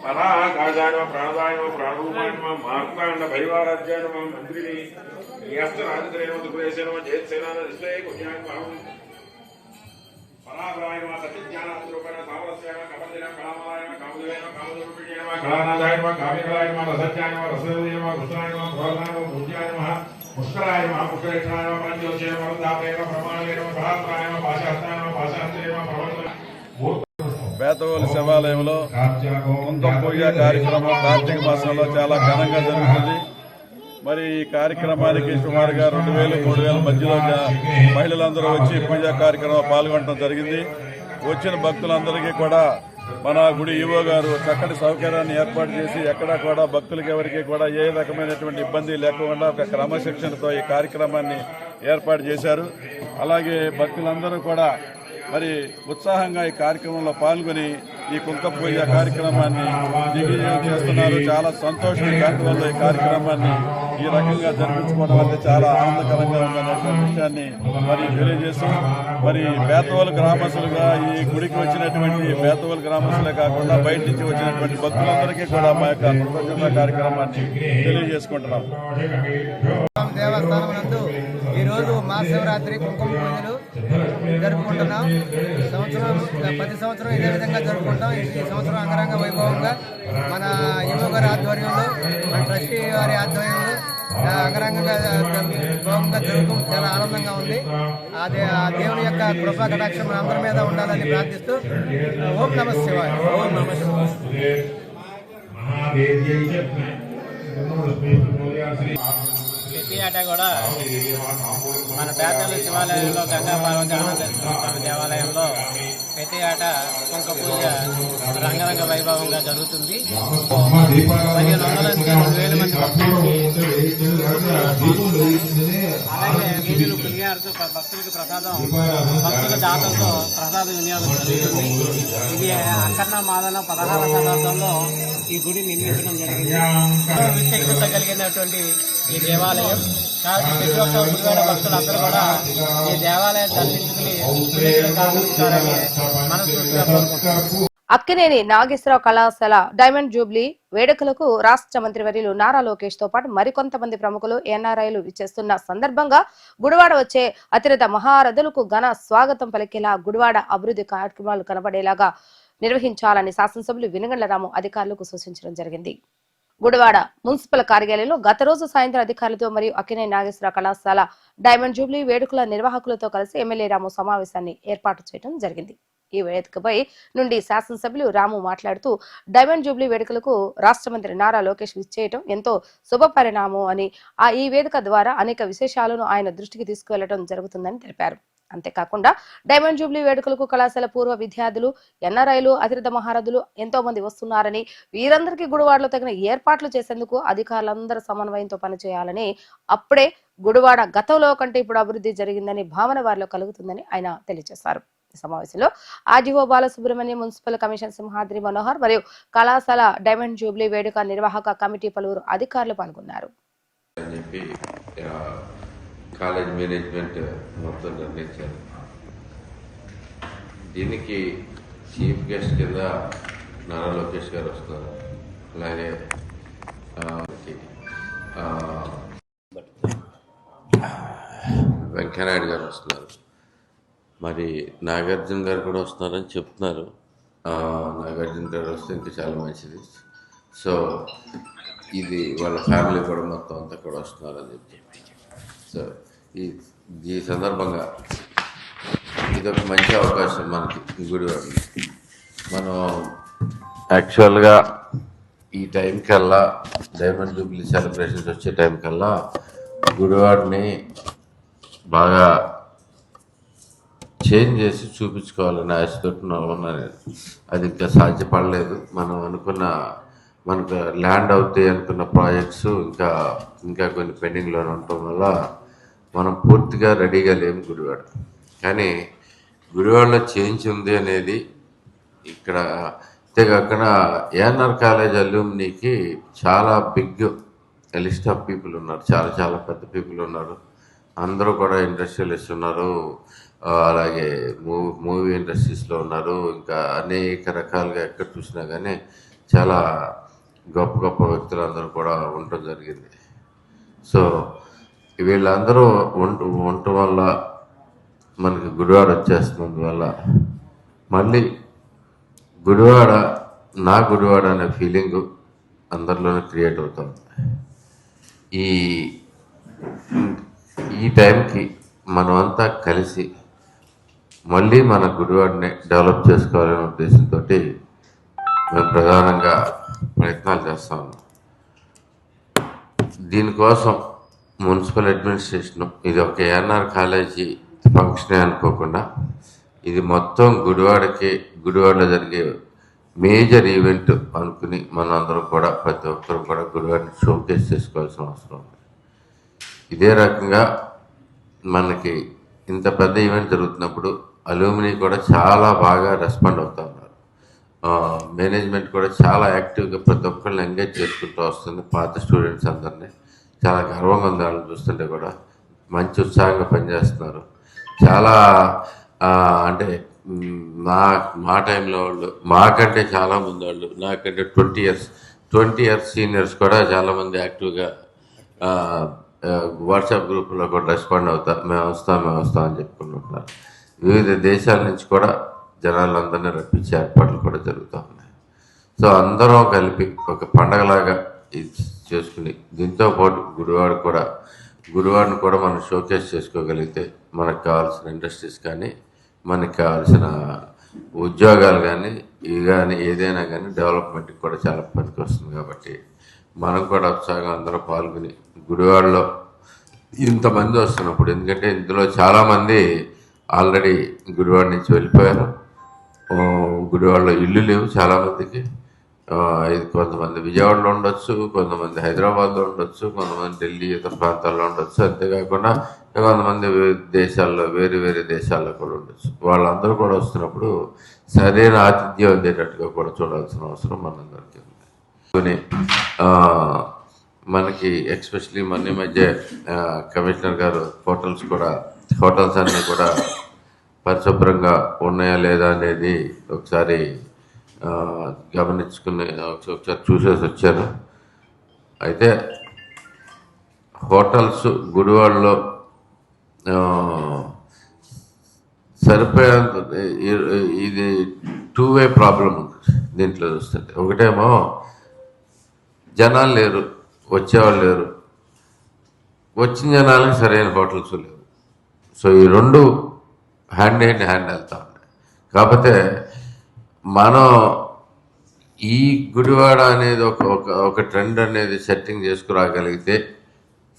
Speaker 8: పరాకాజాయ ప్రాణదాయ ప్రాణరూపాయ మార్తాండ పరివారాజ్యాయ మంత్రిని న్యస్తరాజేన దుర్వేశేన జయత్సేన నిశ్చయ కుజ్ఞాన పరాభరాయ సత్యజ్ఞానరూపాయ సామరస్యాయ కపర్దిన కామలాయ కామదేవేన కామరూపిణ్యాయ కళానాదాయ కావ్యకలాయ రసజ్ఞాయ రసదేవ కృష్ణాయ ప్రధాన పూజ్యాయ పుష్కరాయ పుష్కరేక్షణాయ పంచోచేయ వరదాపేన ప్రమాణేన భాత్రాయ భాషాస్తాయ భాషాంతరేన ప్రవర్తన
Speaker 13: బేతవోలు శివాలయంలో కుంకుమ పూజ కార్యక్రమం కార్తీక మాసంలో చాలా ఘనంగా జరుగుతుంది. మరి ఈ కార్యక్రమానికి సుమారుగా 2,000-3,000 మధ్యలో మహిళలందరూ వచ్చి పూజా కార్యక్రమం పాల్గొనడం జరిగింది. వచ్చిన భక్తులందరికీ కూడా మన గుడి ఈవో గారు చక్కటి సౌకర్యాన్ని ఏర్పాటు చేసి ఎక్కడా కూడా భక్తులకి ఎవరికి కూడా ఏ రకమైనటువంటి ఇబ్బంది లేకుండా ఒక క్రమశిక్షణతో ఈ కార్యక్రమాన్ని ఏర్పాటు చేశారు. అలాగే భక్తులందరూ కూడా మరి ఉత్సాహంగా ఈ కార్యక్రమంలో పాల్గొని ఈ కుంకుమ పూజ కార్యక్రమాన్ని దిగ్విజయం చేస్తున్నారు. చాలా సంతోషం ఈ కార్యక్రమంలో ఈ కార్యక్రమాన్ని ఈ రకంగా జరిపించుకోవడం అంటే చాలా ఆనందకరంగా ఉందనేటువంటి విషయాన్ని మరి తెలియజేస్తూ మరి బేతవోలు గ్రామస్తులుగా ఈ గుడికి వచ్చినటువంటి బేతవోలు గ్రామస్తులే కాకుండా బయట నుంచి వచ్చినటువంటి భక్తులందరికీ కూడా మా యొక్క కృతజ్ఞత కార్యక్రమాన్ని తెలియజేసుకుంటున్నాం.
Speaker 14: దేవస్థానం నందు ఈరోజు మహాశివరాత్రి కుంకుమ పూజలు జరుపుకుంటున్నాం. ప్రతి సంవత్సరం ఇదే విధంగా జరుపుకుంటాం. ఈ సంవత్సరం అంగరంగ వైభవంగా మన యువ గారి ఆధ్వర్యంలో మన ట్రస్టీ వారి ఆధ్వర్యంలో అంగరంగంగా భోగంగా జరుగుతూ చాలా ఆనందంగా ఉంది. ఆ దేవుని యొక్క కృపా కటాక్షం అందరి మీద ఉండాలని ప్రార్థిస్తూ ఓం నమః శివాయ. ఓం నమః శివాయ.
Speaker 15: ప్రతి ఏటా కూడా మన పేదల శివాలయంలో గంగా పార్వతి ఆనందేశ్వర స్వామి దేవాలయంలో ప్రతి ఏటా కుంక పూజ రంగరంగ వైభవంగా జరుగుతుంది. 1500 నుంచి 2000 మంది అలాగే వీధులు పులిహారతో భక్తులకు ప్రసాదం భక్తుల దాతలతో ప్రసాద వినియోగం జరుగుతుంది. ఇది అక్కన్న మాదన 16వ శతాబ్దంలో ఈ గుడి నిర్మించడం జరిగింది. విశిష్టత కలిగినటువంటి ఈ దేవాలయం కాబట్టి ప్రతి ఒక్క గుడివాడ భక్తులందరూ కూడా ఈ దేవాలయం దర్శించుకుని మనస్ఫూర్తిగా కోరుకుంటున్నారు.
Speaker 3: అక్కినేని నాగేశ్వరరావు కళాశాల డైమండ్ జూబ్లీ వేడుకలకు రాష్ట్ర మంత్రివర్యులు నారా లోకేష్ తో పాటు మరికొంతమంది ప్రముఖులు ఎన్ఆర్ఐలు విచ్చేస్తున్న సందర్భంగా గుడివాడ వచ్చే అతిరథ మహారథులకు ఘన స్వాగతం పలికేలా గుడివాడ అభివృద్ధి కార్యక్రమాలు కనబడేలాగా నిర్వహించాలని శాసనసభ్యులు వినుగండ్ల రాము అధికారులకు సూచించడం జరిగింది. గుడివాడ మున్సిపల్ కార్యాలయంలో గత రోజు సాయంత్రం అధికారులతో మరియు అక్కినేని నాగేశ్వరరావు కళాశాల డైమండ్ జూబ్లీ వేడుకల నిర్వాహకులతో కలిసి ఎమ్మెల్యే రాము సమావేశాన్ని ఏర్పాటు చేయడం జరిగింది. ఈ వేదికపై నుండి శాసనసభ్యులు రాము మాట్లాడుతూ డైమండ్ జూబ్లీ వేడుకలకు రాష్ట్ర మంత్రి నారా లోకేష్ విచ్చేయటం ఎంతో శుభ పరిణామం అని ఈ వేదిక ద్వారా అనేక విశేషాలను ఆయన దృష్టికి తీసుకువెళ్లడం జరుగుతుందని తెలిపారు. అంతేకాకుండా డైమండ్ జూబ్లీ వేడుకలకు కళాశాల పూర్వ విద్యార్థులు ఎన్ఆర్ఐలు అతిరథ మహారథులు ఎంతో మంది వస్తున్నారని వీరందరికీ గుడివాడలో తగిన ఏర్పాట్లు చేసేందుకు అధికారులందరూ సమన్వయంతో పనిచేయాలని అప్పుడే గుడివాడ గతంలో కంటే ఇప్పుడు అభివృద్ధి జరిగిందని భావన వారిలో కలుగుతుందని ఆయన తెలియజేశారు. ఈ సమావేశంలో RDO Balasubrahmanyam, municipal commissioner Simhadri Manohar మరియు కళాశాల డైమండ్ జూబ్లీ వేడుక నిర్వాహక కమిటీ పలువురు అధికారులు పాల్గొన్నారు.
Speaker 6: కాలేజ్ మేనేజ్మెంట్ మొత్తం నిర్ణయించారు. దీనికి చీఫ్ గెస్ట్ కింద నారా లోకేష్ గారు వస్తున్నారు. అలాగే వెంకయ్యనాయుడు గారు వస్తున్నారు. మరి నాగార్జున గారు కూడా వస్తున్నారని చెప్తున్నారు. నాగార్జున గారు వస్తే ఇంకా చాలా మంచిది. సో ఇది వాళ్ళ ఫ్యామిలీ కూడా మొత్తం అంతా కూడా వస్తున్నారని చెప్పి సో ఈ సందర్భంగా ఇదొక మంచి అవకాశం మనకి గుడివాడలో. మనం యాక్చువల్గా ఈ టైం కల్లా డైమండ్ జూబ్లీ సెలబ్రేషన్స్ వచ్చే టైం కల్లా గుడివాడని బాగా చేంజ్ చేసి చూపించుకోవాలని ఆశతో ఉన్నాను. అది ఇంకా సాధ్యపడలేదు. మనం అనుకున్న మనకు ల్యాండ్ అవుతాయి అనుకున్న ప్రాజెక్ట్స్ ఇంకా కొన్ని పెండింగ్లో ఉండటం వల్ల మనం పూర్తిగా రెడీగా లేము గుడివాడ. కానీ గుడివాడలో చేంజ్ ఉంది అనేది ఇక్కడ అంతేకాకుండా ఏఎన్ఆర్ కాలేజ్ అల్యూమినీకి చాలా బిగ్ లిస్ట్ ఆఫ్ పీపుల్ ఉన్నారు. చాలా చాలా పెద్ద పీపుల్ ఉన్నారు. అందరూ కూడా ఇండస్ట్రియలిస్ట్ ఉన్నారు. అలాగే మూవీ ఇండస్ట్రీస్లో ఉన్నారు. ఇంకా అనేక రకాలుగా ఎక్కడ చూసినా కానీ చాలా గొప్ప గొప్ప వ్యక్తులు అందరూ కూడా ఉండటం జరిగింది. సో వీళ్ళందరూ ఉండటం వల్ల మనకి గుడివాడ వచ్చేస్తున్నందువల్ల మళ్ళీ గుడివాడ నా గుడివాడ అనే ఫీలింగు అందరిలోనే క్రియేట్ అవుతుంది. ఈ టైంకి మనమంతా కలిసి మళ్ళీ మన గుడివాడని డెవలప్ చేసుకోవాలనే ఉద్దేశంతో మేము ప్రధానంగా ప్రయత్నాలు చేస్తా ఉన్నాం. దీనికోసం మున్సిపల్ అడ్మినిస్ట్రేషన్ ఇది ఒక ఏఎన్ఆర్ కాలేజీ ఫంక్షనే అనుకోకుండా ఇది మొత్తం గుడివాడలో జరిగే మేజర్ ఈవెంట్ అనుకుని మనందరం కూడా ప్రతి ఒక్కరు కూడా గుడివాడని షోకేస్ చేసుకోవాల్సిన అవసరం ఉంది. ఇదే రకంగా మనకి ఇంత పెద్ద ఈవెంట్ జరుగుతున్నప్పుడు అల్యూమినీ కూడా చాలా బాగా రెస్పాండ్ అవుతా ఉన్నారు. మేనేజ్మెంట్ కూడా చాలా యాక్టివ్గా ప్రతి ఒక్కరిని ఎంగేజ్ చేసుకుంటూ వస్తుంది. పాత స్టూడెంట్స్ అందరినీ చాలా గర్వంగా ఉంది. వాళ్ళని చూస్తుంటే కూడా మంచి ఉత్సాహంగా పనిచేస్తున్నారు. చాలా అంటే మా టైంలో వాళ్ళు మాకంటే చాలా మంది వాళ్ళు నాకంటే 20 ఇయర్స్ సీనియర్స్ కూడా చాలామంది యాక్టివ్గా వాట్సాప్ గ్రూపులో కూడా రెస్పాండ్ అవుతారు. మేము వస్తాం అని చెప్పుకుంటున్నారు. వివిధ దేశాల నుంచి కూడా జనాలందరినీ రప్పించే ఏర్పాట్లు కూడా జరుగుతూ ఉన్నాయి. సో అందరం కలిపి ఒక పండగలాగా ఇది చేసుకుని దీంతో పాటు గుడివాడను కూడా మనం షోకేస్ చేసుకోగలిగితే మనకు కావాల్సిన ఇండస్ట్రీస్ కానీ మనకు కావాల్సిన ఉద్యోగాలు కానీ ఇవి కానీ ఏదైనా కానీ డెవలప్మెంట్కి కూడా చాలా పనికి వస్తుంది. కాబట్టి మనం కూడా ఉత్సాహంగా అందరూ పాల్గొని గుడివాడలో ఇంతమంది వస్తున్నప్పుడు, ఎందుకంటే ఇందులో చాలామంది ఆల్రెడీ గుడివాడ నుంచి వెళ్ళిపోయారు. గుడివాడలో ఇల్లు లేవు చాలామందికి. ఇది కొంతమంది విజయవాడలో ఉండొచ్చు, కొంతమంది హైదరాబాద్లో ఉండొచ్చు, కొంతమంది ఢిల్లీ ఇతర ప్రాంతాల్లో ఉండొచ్చు. అంతేకాకుండా కొంతమంది దేశాల్లో వేరే దేశాల్లో కూడా ఉండొచ్చు. వాళ్ళందరూ కూడా వస్తున్నప్పుడు సరైన ఆతిథ్యం అందేటట్టుగా కూడా చూడాల్సిన అవసరం మనందరికీ ఉంది. మనకి ఎక్స్పెషలీ మొన్న మధ్య కమిషనర్ గారు హోటల్స్ అన్నీ కూడా పరిశుభ్రంగా ఉన్నాయా లేదా అనేది ఒకసారి గమనించుకుని ఒకసారి చూసేసి వచ్చాను. అయితే హోటల్స్ గుడివాడలో సరిపోయేంత ఇది 2-way ప్రాబ్లం ఉంది దీంట్లో చూస్తుంటే. ఒకటేమో జనాలు లేరు, వచ్చేవాళ్ళు లేరు, వచ్చిన జనాలకి సరైన హోటల్స్ లేవు. సో ఈ రెండు హ్యాండ్ వెళ్తా ఉన్నాయి. కాకపోతే మనం ఈ గుడివాడ అనేది ఒక ట్రెండ్ అనేది సెట్టింగ్ చేసుకురాగలిగితే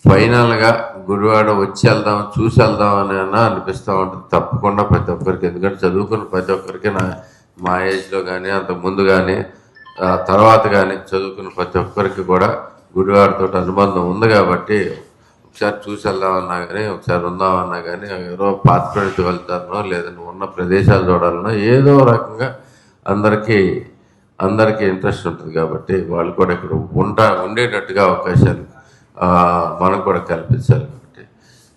Speaker 6: ఫైనల్గా గుడివాడ వచ్చి వెళ్దాం, చూసి వెళ్దాం అని అనిపిస్తూ ఉంటుంది తప్పకుండా ప్రతి ఒక్కరికి. ఎందుకంటే చదువుకున్న ప్రతి ఒక్కరికి మా ఏజ్లో కానీ అంతకుముందు కానీ తర్వాత కానీ చదువుకున్న ప్రతి ఒక్కరికి కూడా గుడివాడతో అనుబంధం ఉంది. కాబట్టి ఒకసారి చూసి వెళ్దామన్నా కానీ, ఒకసారి ఉందామన్నా కానీ, ఎవరో పాత్రతో వెళ్తారనో లేదని ఉన్న ప్రదేశాలు చూడాలనో ఏదో రకంగా అందరికీ ఇంట్రెస్ట్ ఉంటుంది. కాబట్టి వాళ్ళు కూడా ఇక్కడ ఉండేటట్టుగా అవకాశాలు మనకు కూడా కల్పించాలి. కాబట్టి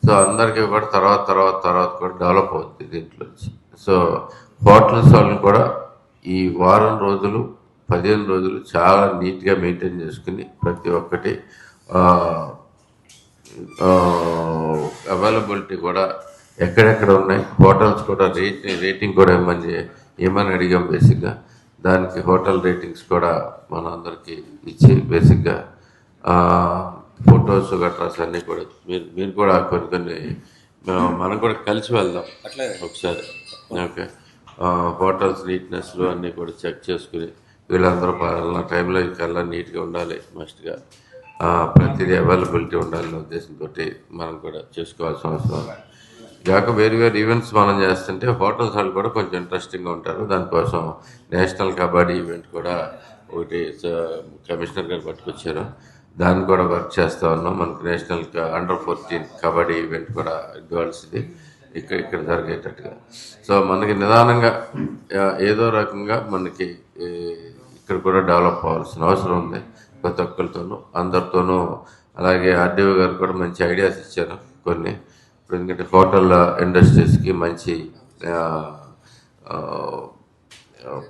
Speaker 6: సో అందరికీ కూడా తర్వాత కూడా డెవలప్ అవుతుంది దీంట్లోంచి. సో హోటల్స్ వాళ్ళని కూడా ఈ వారం రోజులు 15 రోజులు చాలా నీట్గా మెయింటైన్ చేసుకుని ప్రతి ఒక్కటి అవైలబిలిటీ కూడా ఎక్కడెక్కడ ఉన్నాయి, హోటల్స్ కూడా రేటింగ్ కూడా ఏమని అడిగాం బేసిక్గా. దానికి హోటల్ రేటింగ్స్ కూడా మన అందరికీ ఇచ్చి బేసిక్గా ఫొటోస్ గట్రాస్ అన్నీ కూడా మీరు కూడా కొన్ని మనం కూడా కలిసి వెళ్దాం ఒకసారి. ఓకే, హోటల్స్ నీట్నెస్లు అన్నీ కూడా చెక్ చేసుకుని వీళ్ళందరూ పలానా టైంలో ఇంకల్లా నీట్గా ఉండాలి, మస్ట్గా ప్రతిదీ అవైలబిలిటీ ఉండాలనే ఉద్దేశంతో మనం కూడా చేసుకోవాల్సిన అవసరం. కాక వేరు ఈవెంట్స్ మనం చేస్తుంటే హోటల్స్ వాళ్ళు కూడా కొంచెం ఇంట్రెస్టింగ్గా ఉంటారు. దానికోసం నేషనల్ కబడ్డీ ఈవెంట్ కూడా ఒకటి కమిషనర్ గారు పట్టుకొచ్చారు. దాన్ని కూడా వర్క్ చేస్తూ ఉన్నాం. మనకు నేషనల్ అండర్-14 కబడ్డీ ఈవెంట్ కూడా గర్ల్స్ది ఇక్కడ జరిగేటట్టుగా. సో మనకి నిదానంగా ఏదో రకంగా మనకి ఇక్కడ కూడా డెవలప్ అవ్వాల్సిన అవసరం ఉంది ప్రతి ఒక్కరితోనూ, అందరితోనూ. అలాగే ఆర్డీఓ గారు కూడా మంచి ఐడియాస్ ఇచ్చారు కొన్ని. ఎందుకంటే హోటల్ ఇండస్ట్రీస్కి మంచి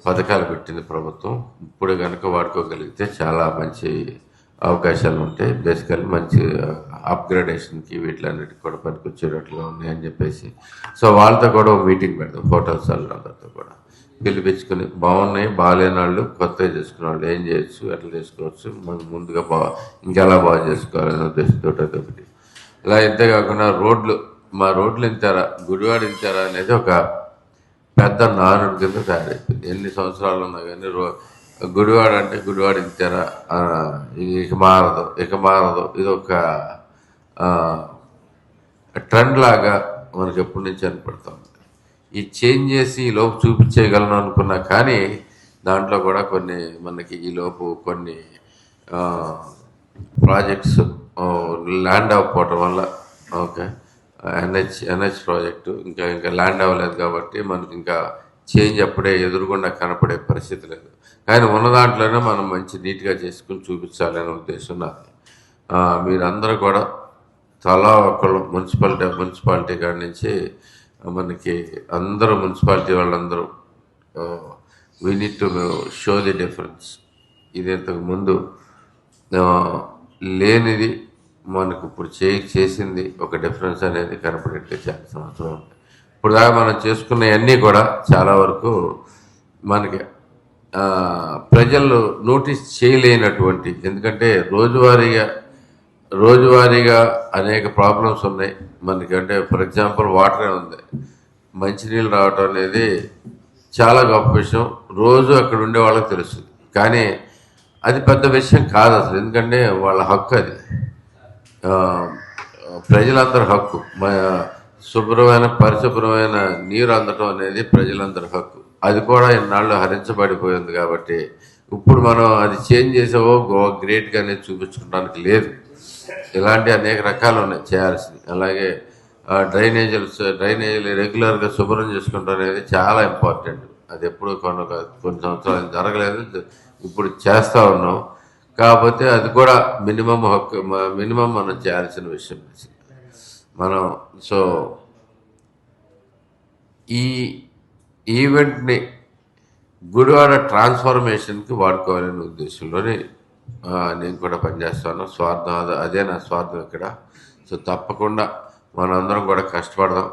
Speaker 6: పథకాలు పెట్టింది ప్రభుత్వం. ఇప్పుడు కనుక వాడుకోగలిగితే చాలా మంచి అవకాశాలు ఉంటాయి. బేసికల్లీ మంచి అప్గ్రేడేషన్కి వీటిలన్నిటికి కూడా పనికొచ్చేటట్లుగా ఉన్నాయని చెప్పేసి సో వాళ్ళతో కూడా మీటింగ్ పెడతాం. హోటల్స్ వాళ్ళందరితో కూడా పిలిపించుకొని బాగున్నాయి, బాగాలేని వాళ్ళు కొత్తగా చేసుకునే వాళ్ళు ఏం చేయొచ్చు, ఎట్లా చేసుకోవచ్చు, మనం ముందుగా ఇంకెలా బాగా చేసుకోవాలనే ఉద్దేశంతో ఒకటి. ఇలా ఇంతేకాకుండా మా రోడ్లు ఇంతారా, గుడివాడ ఇంతారా అనేది ఒక పెద్ద నానుడి కింద తయారైపోయింది. ఎన్ని సంవత్సరాలు ఉన్నా కానీ గుడివాడ అంటే గుడివాడ ఇంతారా, ఇక మారదు. ఇది ఒక ట్రెండ్ లాగా మనకి ఎప్పటి నుంచి అనిపడతాం. ఈ చేంజ్ చేసి ఈ లోపు చూపించేయగలను అనుకున్నా కానీ దాంట్లో కూడా మనకి ఈ లోపు కొన్ని ప్రాజెక్ట్స్ ల్యాండ్ అవ్వకపోవటం వల్ల, ఓకే, ఎన్హెచ్ ప్రాజెక్టు ఇంకా ల్యాండ్ అవ్వలేదు. కాబట్టి మనకి ఇంకా చేంజ్ అప్పుడే ఎదురుగుండా కనపడే పరిస్థితి లేదు. కానీ ఉన్న దాంట్లోనే మనం మంచి నీట్గా చేసుకుని చూపించాలనే ఉద్దేశం నాది. మీరందరూ కూడా చాలా ఒకళ్ళు మున్సిపాలిటీ కాడి నుంచి మనకి అందరూ మున్సిపాలిటీ వాళ్ళందరూ we need to show the difference. ఇది ఇంతకుముందు లేనిది మనకు ఇప్పుడు చేసింది ఒక డిఫరెన్స్ అనేది కనపడేట్టుగా చాలా సంవత్సరం ఉంది. ఇప్పుడు దాకా మనం చేసుకున్నవన్నీ కూడా చాలా వరకు మనకి ప్రజలు నోటీస్ చేయలేనటువంటి, ఎందుకంటే రోజువారీగా అనేక ప్రాబ్లమ్స్ ఉన్నాయి మనకి. అంటే ఫర్ ఎగ్జాంపుల్ వాటరే ఉంది, మంచినీళ్ళు రావటం అనేది చాలా గొప్ప విషయం, రోజు అక్కడ ఉండే వాళ్ళకి తెలుస్తుంది. కానీ అది పెద్ద విషయం కాదు అసలు, ఎందుకంటే వాళ్ళ హక్కు అది, ప్రజలందరి హక్కు. పరిశుభ్రమైన నీరు అందటం అనేది ప్రజలందరి హక్కు. అది కూడా ఇన్నాళ్ళు హరించబడిపోయింది కాబట్టి ఇప్పుడు మనం అది చేంజ్ చేసావో గ్రేట్గా అనేది చూపించుకోవడానికి లేదు. ఇలాంటి అనేక రకాలు ఉన్నాయి చేయాల్సింది. అలాగే డ్రైనేజీలు రెగ్యులర్గా శుభ్రం చేసుకుంటాం అనేది చాలా ఇంపార్టెంట్. అది ఎప్పుడు కొన్ని సంవత్సరాలు జరగలేదు, ఇప్పుడు చేస్తూ ఉన్నాం. కాకపోతే అది కూడా మినిమం మనం చేయాల్సిన విషయం మనం. సో ఈ ఈవెంట్ని గుడివాడ ట్రాన్స్ఫర్మేషన్కి వాడుకోవాలనే ఉద్దేశంలోనే నేను కూడా పనిచేస్తాను. స్వార్థం అదే నా స్వార్థం ఇక్కడ. సో తప్పకుండా మనందరం కూడా కష్టపడదాం.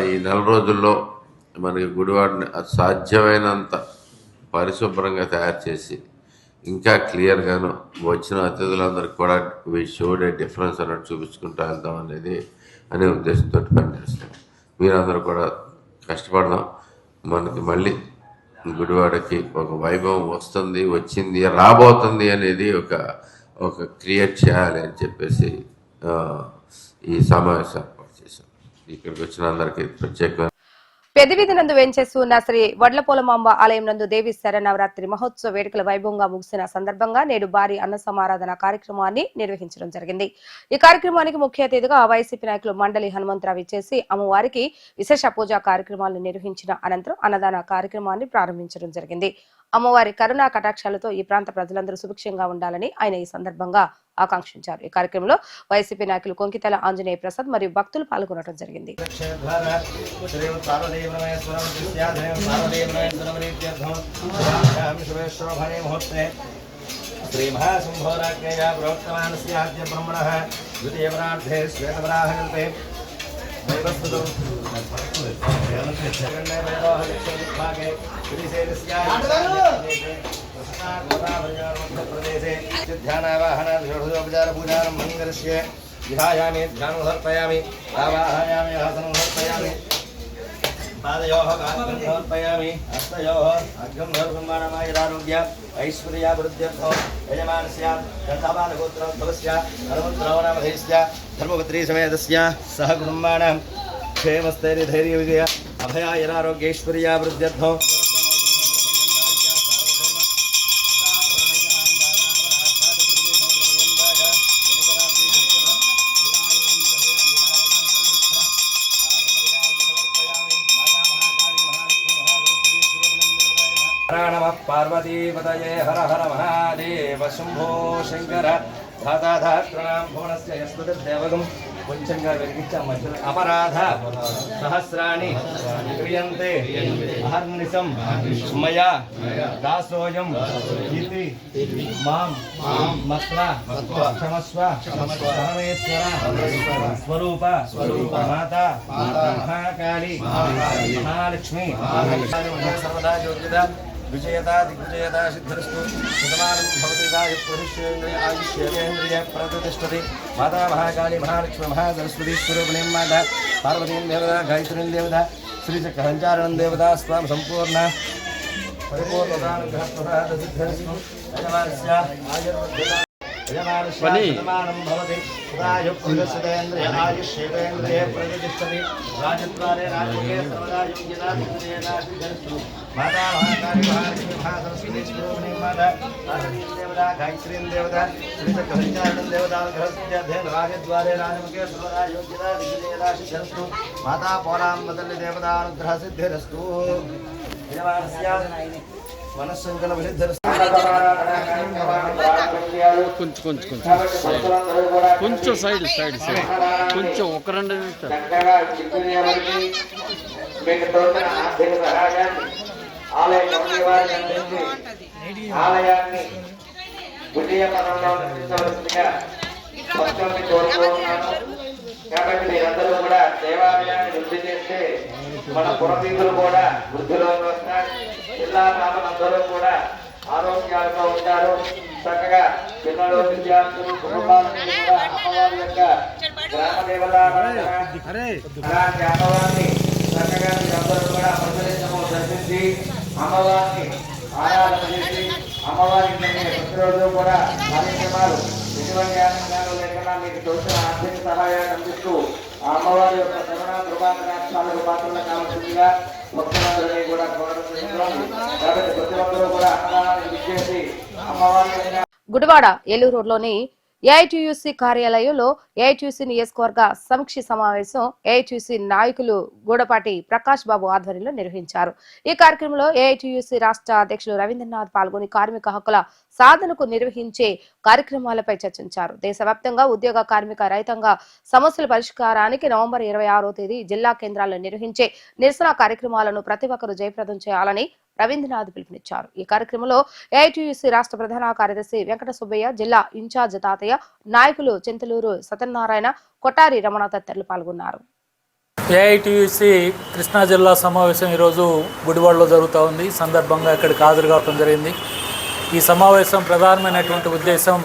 Speaker 6: ఈ నెల రోజుల్లో మనకి గుడివాడని సాధ్యమైనంత పరిశుభ్రంగా తయారు చేసి ఇంకా క్లియర్గాను వచ్చిన అతిథులందరికీ కూడా షోడ్ ఏ డిఫరెన్స్ అన్నట్టు చూపించుకుంటూ వెళ్దాం అనే ఉద్దేశంతో పనిచేస్తాం. మీరందరూ కూడా కష్టపడదాం. మనకి మళ్ళీ గుడివాడకి ఒక వైభవం వచ్చింది, రాబోతుంది అనేది ఒక క్రియేట్ చేయాలి అని చెప్పేసి ఈ సమావేశం ఏర్పాటు చేశాం. ఇక్కడికి వచ్చిన అందరికీ ప్రత్యేకంగా
Speaker 3: పెద్దవీధి నందు వేంచేసి ఉన్న శ్రీ వడ్లపోలమాంబ ఆలయం నందు దేవి శరన్నవరాత్రి మహోత్సవ వేడుకల వైభవంగా ముగిసిన సందర్భంగా నేడు భారీ అన్న సమారాధన కార్యక్రమాన్ని నిర్వహించడం జరిగింది. ఈ కార్యక్రమానికి ముఖ్య అతిథిగా వైసీపీ నాయకులు మండలి హనుమంతరావు ఇచ్చేసి అమ్మవారికి విశేష పూజా కార్యక్రమాలను నిర్వహించిన అనంతరం అన్నదాన కార్యక్రమాన్ని ప్రారంభించడం జరిగింది. అమ్మవారి కరుణా కటాక్షాలతో ఈ ప్రాంత ప్రజలందరూ సుభిక్షంగా ఉండాలని ఆయన ఈ సందర్భంగా ఆకాంక్షించారు. ఈ కార్యక్రమంలో వైసీపీ నాయకులు కొంకితల ఆంజనేయ ప్రసాద్ మరియు భక్తులు పాల్గొనడం జరిగింది.
Speaker 14: ध्यायामि ध्यानं समर्पयामि आवाहयामि आसनं समर्पयामि पादयोः अर्घ्यं समर्पयामि हस्तयोः अर्घ्यं सर्वमानमायुरारोग्य ऐश्वर्याभिवृद्ध्यर्थं यजमानस्य गन्धमानगोत्रोद्भवस्य हनुमन्त्रवनामधेयस्य धर्मपत्री समेतस्य सह कुटुम्बानां क्षेमस्थैर्यधैर्यविजय अभयायुरारोग्यैश्वर्याभिवृद्ध्यर्थं पार्वतीपतये हर हर महादेव शंभो शंकर धाताधात्रणां भुवनस्य यस्मद्देवगं पंचंगा वेदिका मध्य अपराध सहस्राणि क्रियन्ते अहर्निशं मया दासोऽयं इति मां मत्वा क्षमस्व परमेश्वर स्वरूप माता महाकाली महालक्ष्मी सर्वदा योगिता विजयता दिग्विजयता सिद्धरस्तु शतमानं भवति पुरुषेन्द्रिय आयुष्येन्द्रिय प्रतिष्ठति माता महाकाली महालक्ष्मी महासरस्वती स्वरूपिणीं माता पार्वतीं देवता गायत्रीं देवता श्रीचक्रसञ्चारणं देवता स्वां सम्पूर्ण परिपूर्णतानुग्रहप्रसाद सिद्धरस्तु यजमानस्य आयुर्वेद यजमानस्य भवति राजपुरुषेन्द्रिय आयुष्येन्द्रिय प्रतिष्ठति राजद्वारे राजके सर्वदा योग्यता दिग्विजयता सिद्धरस्तु माता महाकाली महालक्ष्मी महासरस्वती स्वरूपिणीं माता पार्वतीं देवता गायत्रीं देवता श्रीचक्रसञ्चारणं देवता ग्रहस्याध्ययन राजद्वारे राजमुखे सर्वदा योग्यता दिग्विजयता सिद्धरस्तु माता पौराम्बतल्ली देवता अनुग्रह सिद्धिरस्तु यजमानस्य मनस्संकल्प सिद्धिरस्तु
Speaker 5: కొంచెం సైడ్ కొంచెం ఒక రెండు
Speaker 14: ఆలయాన్ని విజయపథంలో కాబట్టి మీరందరూ కూడా దేవాలయాన్ని వృద్ధి చేస్తే
Speaker 16: మన పురవీధులు కూడా వృద్ధిలోకి వస్తాయి. జిల్లా కామనందరూ కూడా ఆరోగ్యాలతో ఉంటారు. చక్కగా పిల్లలు, విద్యార్థులు, కుటుంబాలను కూడా అమ్మవారి యొక్క గ్రామ దేవతారాధన అలాంటి అమ్మవారిని చక్కగా మీరందరూ కూడా ప్రతినిత్యము దర్శించి అమ్మవారిని ఆరాధన చేసి అమ్మవారికి ప్రతిరోజు కూడా కార్యక్రమాలు ఎటువంటి ఆనందాలు లేకుండా మీకు తోచిన ఆర్థిక సహాయాన్ని అందిస్తూ ఆ అమ్మవారి యొక్క కరుణ కృపాకటాక్షాలకు పాత్రలు కావాల్సిందిగా భక్తులందరినీ కూడా కోరడం. కాబట్టి ప్రతి ఒక్కరూ కూడా అన్నదానాన్ని విచ్చేసి అమ్మవారి యొక్క
Speaker 3: గుడివాడ ఏలూరు రోడ్లోని ఏఐటీయూసీ కార్యాలయంలో ఏఐటీయూసీ నియోజకవర్గ సమీక్ష సమావేశం ఏఐటీయూసీ నాయకులు గూడపాటి ప్రకాష్ బాబు ఆధ్వర్యంలో నిర్వహించారు. ఈ కార్యక్రమంలో ఏఐటీయూసీ రాష్ట్ర అధ్యక్షులు రవీంద్రనాథ్ పాల్గొని కార్మిక హక్కుల సాధనకు నిర్వహించే కార్యక్రమాలపై చర్చించారు. దేశవ్యాప్తంగా ఉద్యోగ, కార్మిక, రైతాంగ సమస్యల పరిష్కారానికి నవంబర్ 26వ తేదీ జిల్లా కేంద్రాల్లో నిర్వహించే నిరసన కార్యక్రమాలను ప్రతి ఒక్కరూ జయప్రదం చేయాలని రవీంద్రనాథ్ పిలుపునిచ్చారు. ఈ కార్యక్రమంలో ఏఐటీయూసీ రాష్ట్ర ప్రధాన కార్యదర్శి వెంకట సుబ్బయ్య, జిల్లా ఇన్ఛార్జ్ తాతయ్య, నాయకులు చింతలూరు సత్యనారాయణ, కొట్టారి రమణ తదితరులు పాల్గొన్నారు.
Speaker 17: ఏఐటీయూసీ కృష్ణా జిల్లా సమావేశం ఈరోజు గుడివాడలో జరుగుతూ ఉంది. ఈ సందర్భంగా ఇక్కడికి హాజరు కావడం జరిగింది. ఈ సమావేశం ప్రధానమైనటువంటి ఉద్దేశం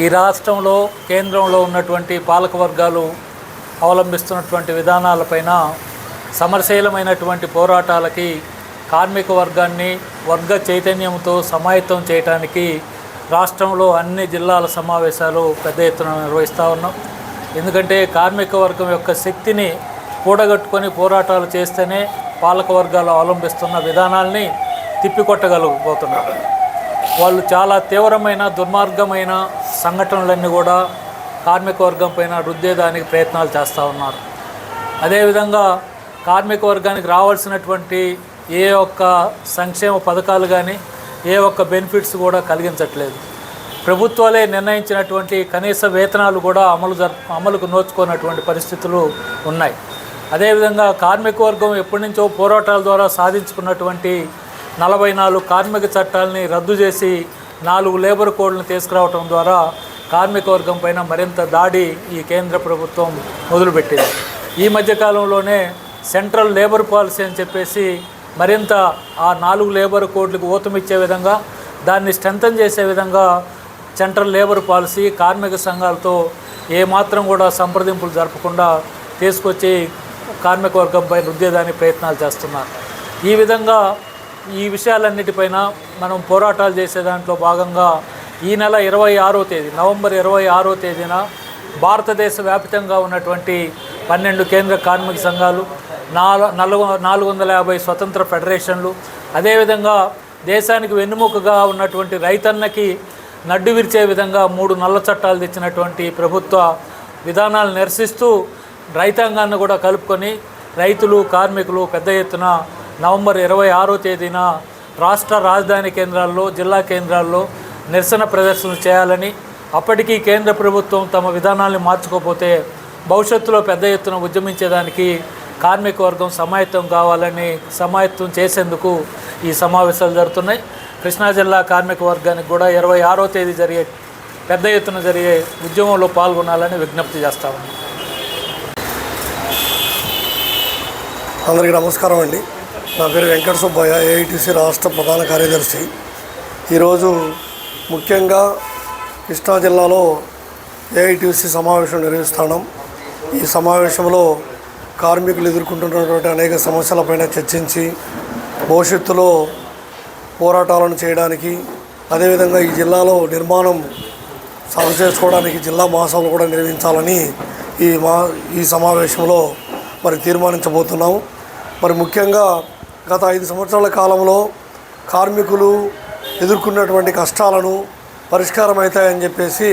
Speaker 17: ఈ రాష్ట్రంలో, కేంద్రంలో ఉన్నటువంటి పాలక వర్గాలు అవలంబిస్తున్నటువంటి విధానాలపైన సమరశీలమైనటువంటి పోరాటాలకి కార్మిక వర్గాన్ని వర్గ చైతన్యంతో సమాయత్తం చేయడానికి రాష్ట్రంలో అన్ని జిల్లాల సమావేశాలు పెద్ద ఎత్తున నిర్వహిస్తూ ఉన్నాం. ఎందుకంటే కార్మిక వర్గం యొక్క శక్తిని కూడగట్టుకొని పోరాటాలు చేస్తేనే పాలక వర్గాలు అవలంబిస్తున్న విధానాల్ని తిప్పికొట్టగలిగిపోతున్నారు. వాళ్ళు చాలా తీవ్రమైన, దుర్మార్గమైన సంఘటనలన్నీ కూడా కార్మిక వర్గం పైన రుద్దేదానికి ప్రయత్నాలు చేస్తూ ఉన్నారు. అదేవిధంగా కార్మిక వర్గానికి రావాల్సినటువంటి ఏ ఒక్క సంక్షేమ పథకాలు కానీ, ఏ ఒక్క బెనిఫిట్స్ కూడా కలిగించట్లేదు. ప్రభుత్వాలే నిర్ణయించినటువంటి కనీస వేతనాలు కూడా అమలుకు నోచుకున్నటువంటి పరిస్థితులు ఉన్నాయి. అదేవిధంగా కార్మిక వర్గం ఎప్పటి నుంచో పోరాటాల ద్వారా సాధించుకున్నటువంటి 44 కార్మిక చట్టాలని రద్దు చేసి 4 లేబర్ కోడ్లను తీసుకురావడం ద్వారా కార్మిక వర్గం పైన మరింత దాడి ఈ కేంద్ర ప్రభుత్వం మొదలుపెట్టింది. ఈ మధ్యకాలంలోనే సెంట్రల్ లేబర్ పాలసీ అని చెప్పేసి మరింత ఆ 4 లేబర్ కోడ్లకు ఊతమిచ్చే విధంగా, దాన్ని స్ట్రెంథన్ చేసే విధంగా సెంట్రల్ లేబర్ పాలసీ కార్మిక సంఘాలతో ఏమాత్రం కూడా సంప్రదింపులు జరపకుండా తీసుకొచ్చి కార్మిక వర్గంపై రుద్దేదానికి ప్రయత్నాలు చేస్తున్నారు. ఈ విధంగా ఈ విషయాలన్నిటిపైన మనం పోరాటాలు చేసే దాంట్లో భాగంగా ఈ నెల 26వ తేదీ, నవంబర్ 26వ తేదీన భారతదేశ వ్యాప్తంగా ఉన్నటువంటి 12 కేంద్ర కార్మిక సంఘాలు, 450 స్వతంత్ర ఫెడరేషన్లు, అదేవిధంగా దేశానికి వెన్నుముకగా ఉన్నటువంటి రైతన్నకి నడ్డు విరిచే విధంగా 3 నల్ల చట్టాలు తెచ్చినటువంటి ప్రభుత్వ విధానాలు నిరసిస్తూ రైతాంగాన్ని కూడా కలుపుకొని రైతులు, కార్మికులు పెద్ద ఎత్తున నవంబర్ 26వ తేదీన రాష్ట్ర రాజధాని కేంద్రాల్లో, జిల్లా కేంద్రాల్లో నిరసన ప్రదర్శనలు చేయాలని, అప్పటికీ కేంద్ర ప్రభుత్వం తమ విధానాలను మార్చుకోకపోతే భవిష్యత్తులో పెద్ద ఎత్తున ఉద్యమించేదానికి కార్మిక వర్గం సమాయత్తం కావాలని, సమాయత్తం చేసేందుకు ఈ సమావేశాలు జరుగుతున్నాయి. కృష్ణా జిల్లా కార్మిక వర్గానికి కూడా 26వ తేదీ జరిగే పెద్ద ఎత్తున జరిగే ఉద్యమంలో పాల్గొనాలని విజ్ఞప్తి చేస్తామని.
Speaker 18: అందరికీ నమస్కారం అండి. నా పేరు వెంకట సుబ్బయ్య, ఏఐటీసీ రాష్ట్ర ప్రధాన కార్యదర్శి. ఈరోజు ముఖ్యంగా కృష్ణా జిల్లాలో ఏఐటీసీ సమావేశం నిర్వహిస్తున్నాం. ఈ సమావేశంలో కార్మికులు ఎదుర్కొంటున్నటువంటి అనేక సమస్యలపైన చర్చించి భవిష్యత్తులో పోరాటాలను చేయడానికి, అదేవిధంగా ఈ జిల్లాలో నిర్మాణం సాగు చేసుకోవడానికి జిల్లా మహాసభలు కూడా నిర్వహించాలని ఈ సమావేశంలో మరి తీర్మానించబోతున్నాము. మరి ముఖ్యంగా గత 5 సంవత్సరాల కాలంలో కార్మికులు ఎదుర్కొన్నటువంటి కష్టాలను పరిష్కారం అవుతాయని చెప్పేసి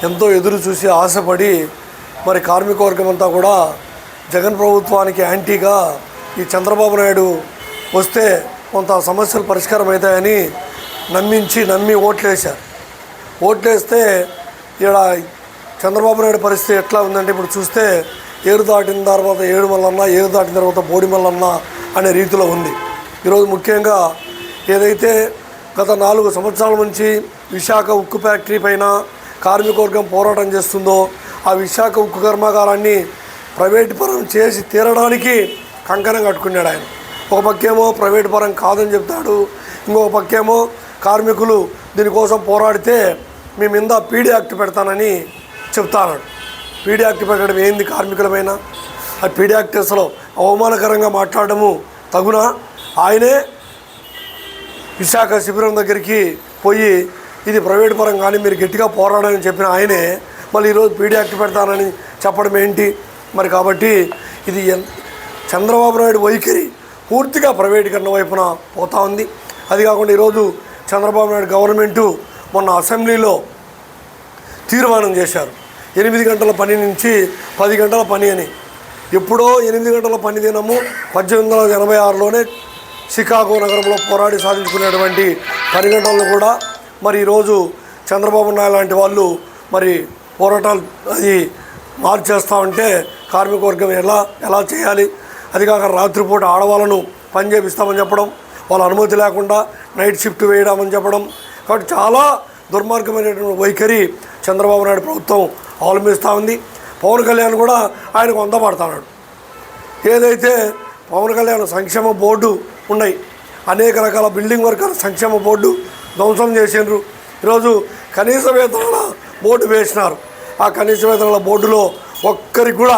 Speaker 18: ఎంతో ఎదురు చూసి ఆశపడి మరి కార్మిక వర్గం అంతా కూడా జగన్ ప్రభుత్వానికి యాంటీగా ఈ చంద్రబాబు నాయుడు వస్తే కొంత సమస్యలు పరిష్కారం అవుతాయని నమ్మి ఓట్లేశారు. ఓట్లేస్తే ఇక్కడ చంద్రబాబు నాయుడు పరిస్థితి ఎట్లా ఉందంటే, ఇప్పుడు చూస్తే ఏరు దాటిన తర్వాత ఏడు మల్లన్న, ఏరు దాటిన తర్వాత బోడి మల్లన్న అనే రీతిలో ఉంది. ఈరోజు ముఖ్యంగా ఏదైతే గత 4 సంవత్సరాల నుంచి విశాఖ ఉక్కు ఫ్యాక్టరీ పైన కార్మిక వర్గం పోరాటం చేస్తుందో, ఆ విశాఖ ఉక్కు కర్మాగారాన్ని ప్రైవేటు పరం చేసి తీరడానికి కంకణం కట్టుకున్నాడు ఆయన. ఒక పక్కేమో ప్రైవేట్ పరం కాదని చెప్తాడు, ఇంకొక పక్కేమో కార్మికులు దీనికోసం పోరాడితే మీ మీద పీడీ యాక్ట్ పెడతానని చెప్తాడు. పీడీ యాక్ట్ పెట్టడం ఏంది కార్మికులమైన? ఆ పీడీ యాక్ట్ అసలు అవమానకరంగా మాట్లాడము తగునా? ఆయనే విశాఖ శిబిరం దగ్గరికి పోయి ఇది ప్రైవేట్ పరం కానీ మీరు గట్టిగా పోరాడని చెప్పిన ఆయనే మళ్ళీ ఈరోజు పీడీ యాక్ట్ పెడతానని చెప్పడం ఏంటి మరి? కాబట్టి ఇది చంద్రబాబు నాయుడు వైఖరి పూర్తిగా ప్రైవేటీకరణ వైపున పోతా ఉంది. అది కాకుండా ఈరోజు చంద్రబాబు నాయుడు గవర్నమెంటు మొన్న అసెంబ్లీలో తీర్మానం చేశారు 8 గంటల పని నుంచి 10 గంటల పని అని. ఎప్పుడో 8 గంటల పని దినము 1886లోనే షికాగో నగరంలో పోరాడి సాధించుకునేటువంటి 10 గంటలను కూడా మరి ఈరోజు చంద్రబాబు నాయుడు లాంటి వాళ్ళు మరి పోరాటాలు అది మార్చేస్తూ ఉంటే కార్మిక వర్గం ఎలా చేయాలి? అది కాక రాత్రిపూట ఆడవాళ్ళను పని చేపిస్తామని చెప్పడం, వాళ్ళ అనుమతి లేకుండా నైట్ షిఫ్ట్ వేయడామని చెప్పడం. కాబట్టి చాలా దుర్మార్గమైనటువంటి వైఖరి చంద్రబాబు నాయుడు ప్రభుత్వం అవలంబిస్తూ ఉంది. పవన్ కళ్యాణ్ కూడా ఆయనకు వందపడతాడు. ఏదైతే పవన్ కళ్యాణ్ సంక్షేమ బోర్డు ఉన్నాయి, అనేక రకాల బిల్డింగ్ వర్కర్ల సంక్షేమ బోర్డు ధ్వంసం చేసినారు. ఈరోజు కనీస వేతనాల బోర్డు వేసినారు. ఆ కనీస వేతనాల బోర్డులో ఒక్కరికి కూడా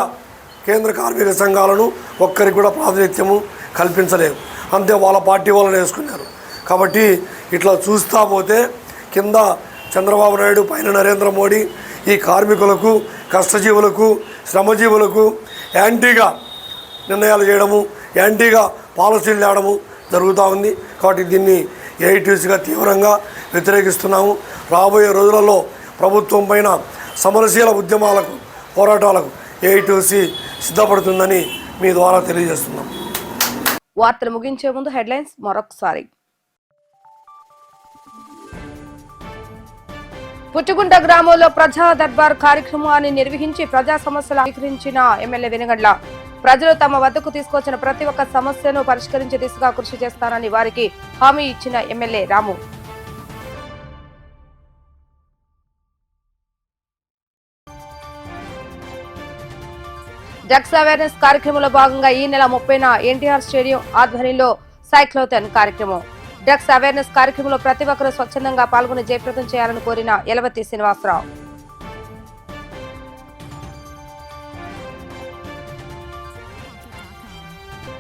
Speaker 18: కేంద్ర కార్మిక సంఘాలను ఒక్కరికి కూడా ప్రాతినిధ్యము కల్పించలేదు. అంతే వాళ్ళ పార్టీ వాళ్ళని వేసుకున్నారు. కాబట్టి ఇట్లా చూస్తూ పోతే కింద చంద్రబాబు నాయుడు, పైన నరేంద్ర మోడీ ఈ కార్మికులకు, కష్టజీవులకు, శ్రమజీవులకు యాంటీగా నిర్ణయాలు చేయడము, యాంటీగా పాలసీలు తేవడము జరుగుతూ ఉంది. కాబట్టి దీన్ని ఏఐటీసీగా తీవ్రంగా వ్యతిరేకిస్తున్నాము. రాబోయే రోజులలో ప్రభుత్వం పైన సమరశీల ఉద్యమాలకు, పోరాటాలకు ఏఐటీసీ సిద్ధపడుతుందని మీ ద్వారా తెలియజేస్తున్నాం.
Speaker 3: వార్తలు ముగించే ముందు హెడ్లైన్స్ మరొకసారి. పుట్టుగుంట గ్రామంలో ప్రజా దర్బార్ కార్యక్రమాన్ని నిర్వహించి ప్రజా సమస్యలు స్వీకరించిన ఎమ్మెల్యే వెనుగండ్ల. ప్రజలు తమ వద్దకు తీసుకొచ్చిన ప్రతి ఒక్క సమస్యను పరిష్కరించే దిశగా కృషి చేస్తానని వారికి హామీ ఇచ్చిన ఎమ్మెల్యే రాము. డ్రగ్స్ అవేర్నెస్ కార్యక్రమంలో భాగంగా ఈ నెల 30న ఎన్టీఆర్ స్టేడియం ఆధ్వర్యంలో సైక్లోథాన్ కార్యక్రమం. డ్రగ్స్ అవేర్నెస్ కార్యక్రమంలో ప్రతి ఒక్కరూ స్వచ్ఛందంగా పాల్గొని జయప్రదం చేయాలని కోరిన యలవతి శ్రీనివాసరావు.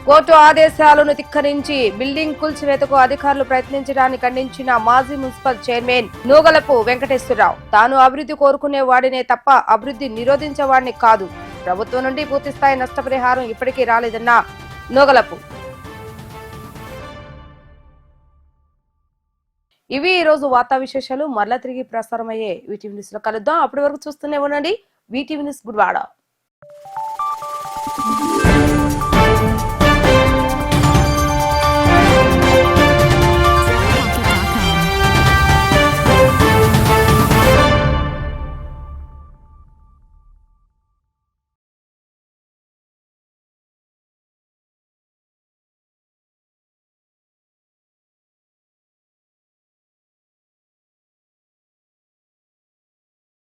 Speaker 3: కోర్టు ఆదేశాలను ధిక్కరించి బిల్డింగ్ కూల్చివేతకు అధికారులు ప్రయత్నించడాన్ని ఖండించిన మాజీ మున్సిపల్ చైర్మన్ నూగలపు వెంకటేశ్వరరావు. తాను అభివృద్ధి కోరుకునే వాడినే తప్ప అభివృద్ధి నిరోధించేవాడిని కాదు. ప్రభుత్వం నుండి పూర్తిస్థాయి నష్టపరిహారం ఇప్పటికీ రాలేదన్న నూగలపు. ఇవి ఈ రోజు వార్తా విశేషాలు. మరలా తిరిగి ప్రసారమయ్యే వీటీవీ న్యూస్ లో కలుద్దాం. అప్పటి వరకు చూస్తూనే ఉండండి వీటీవీ న్యూస్ గుడివాడ.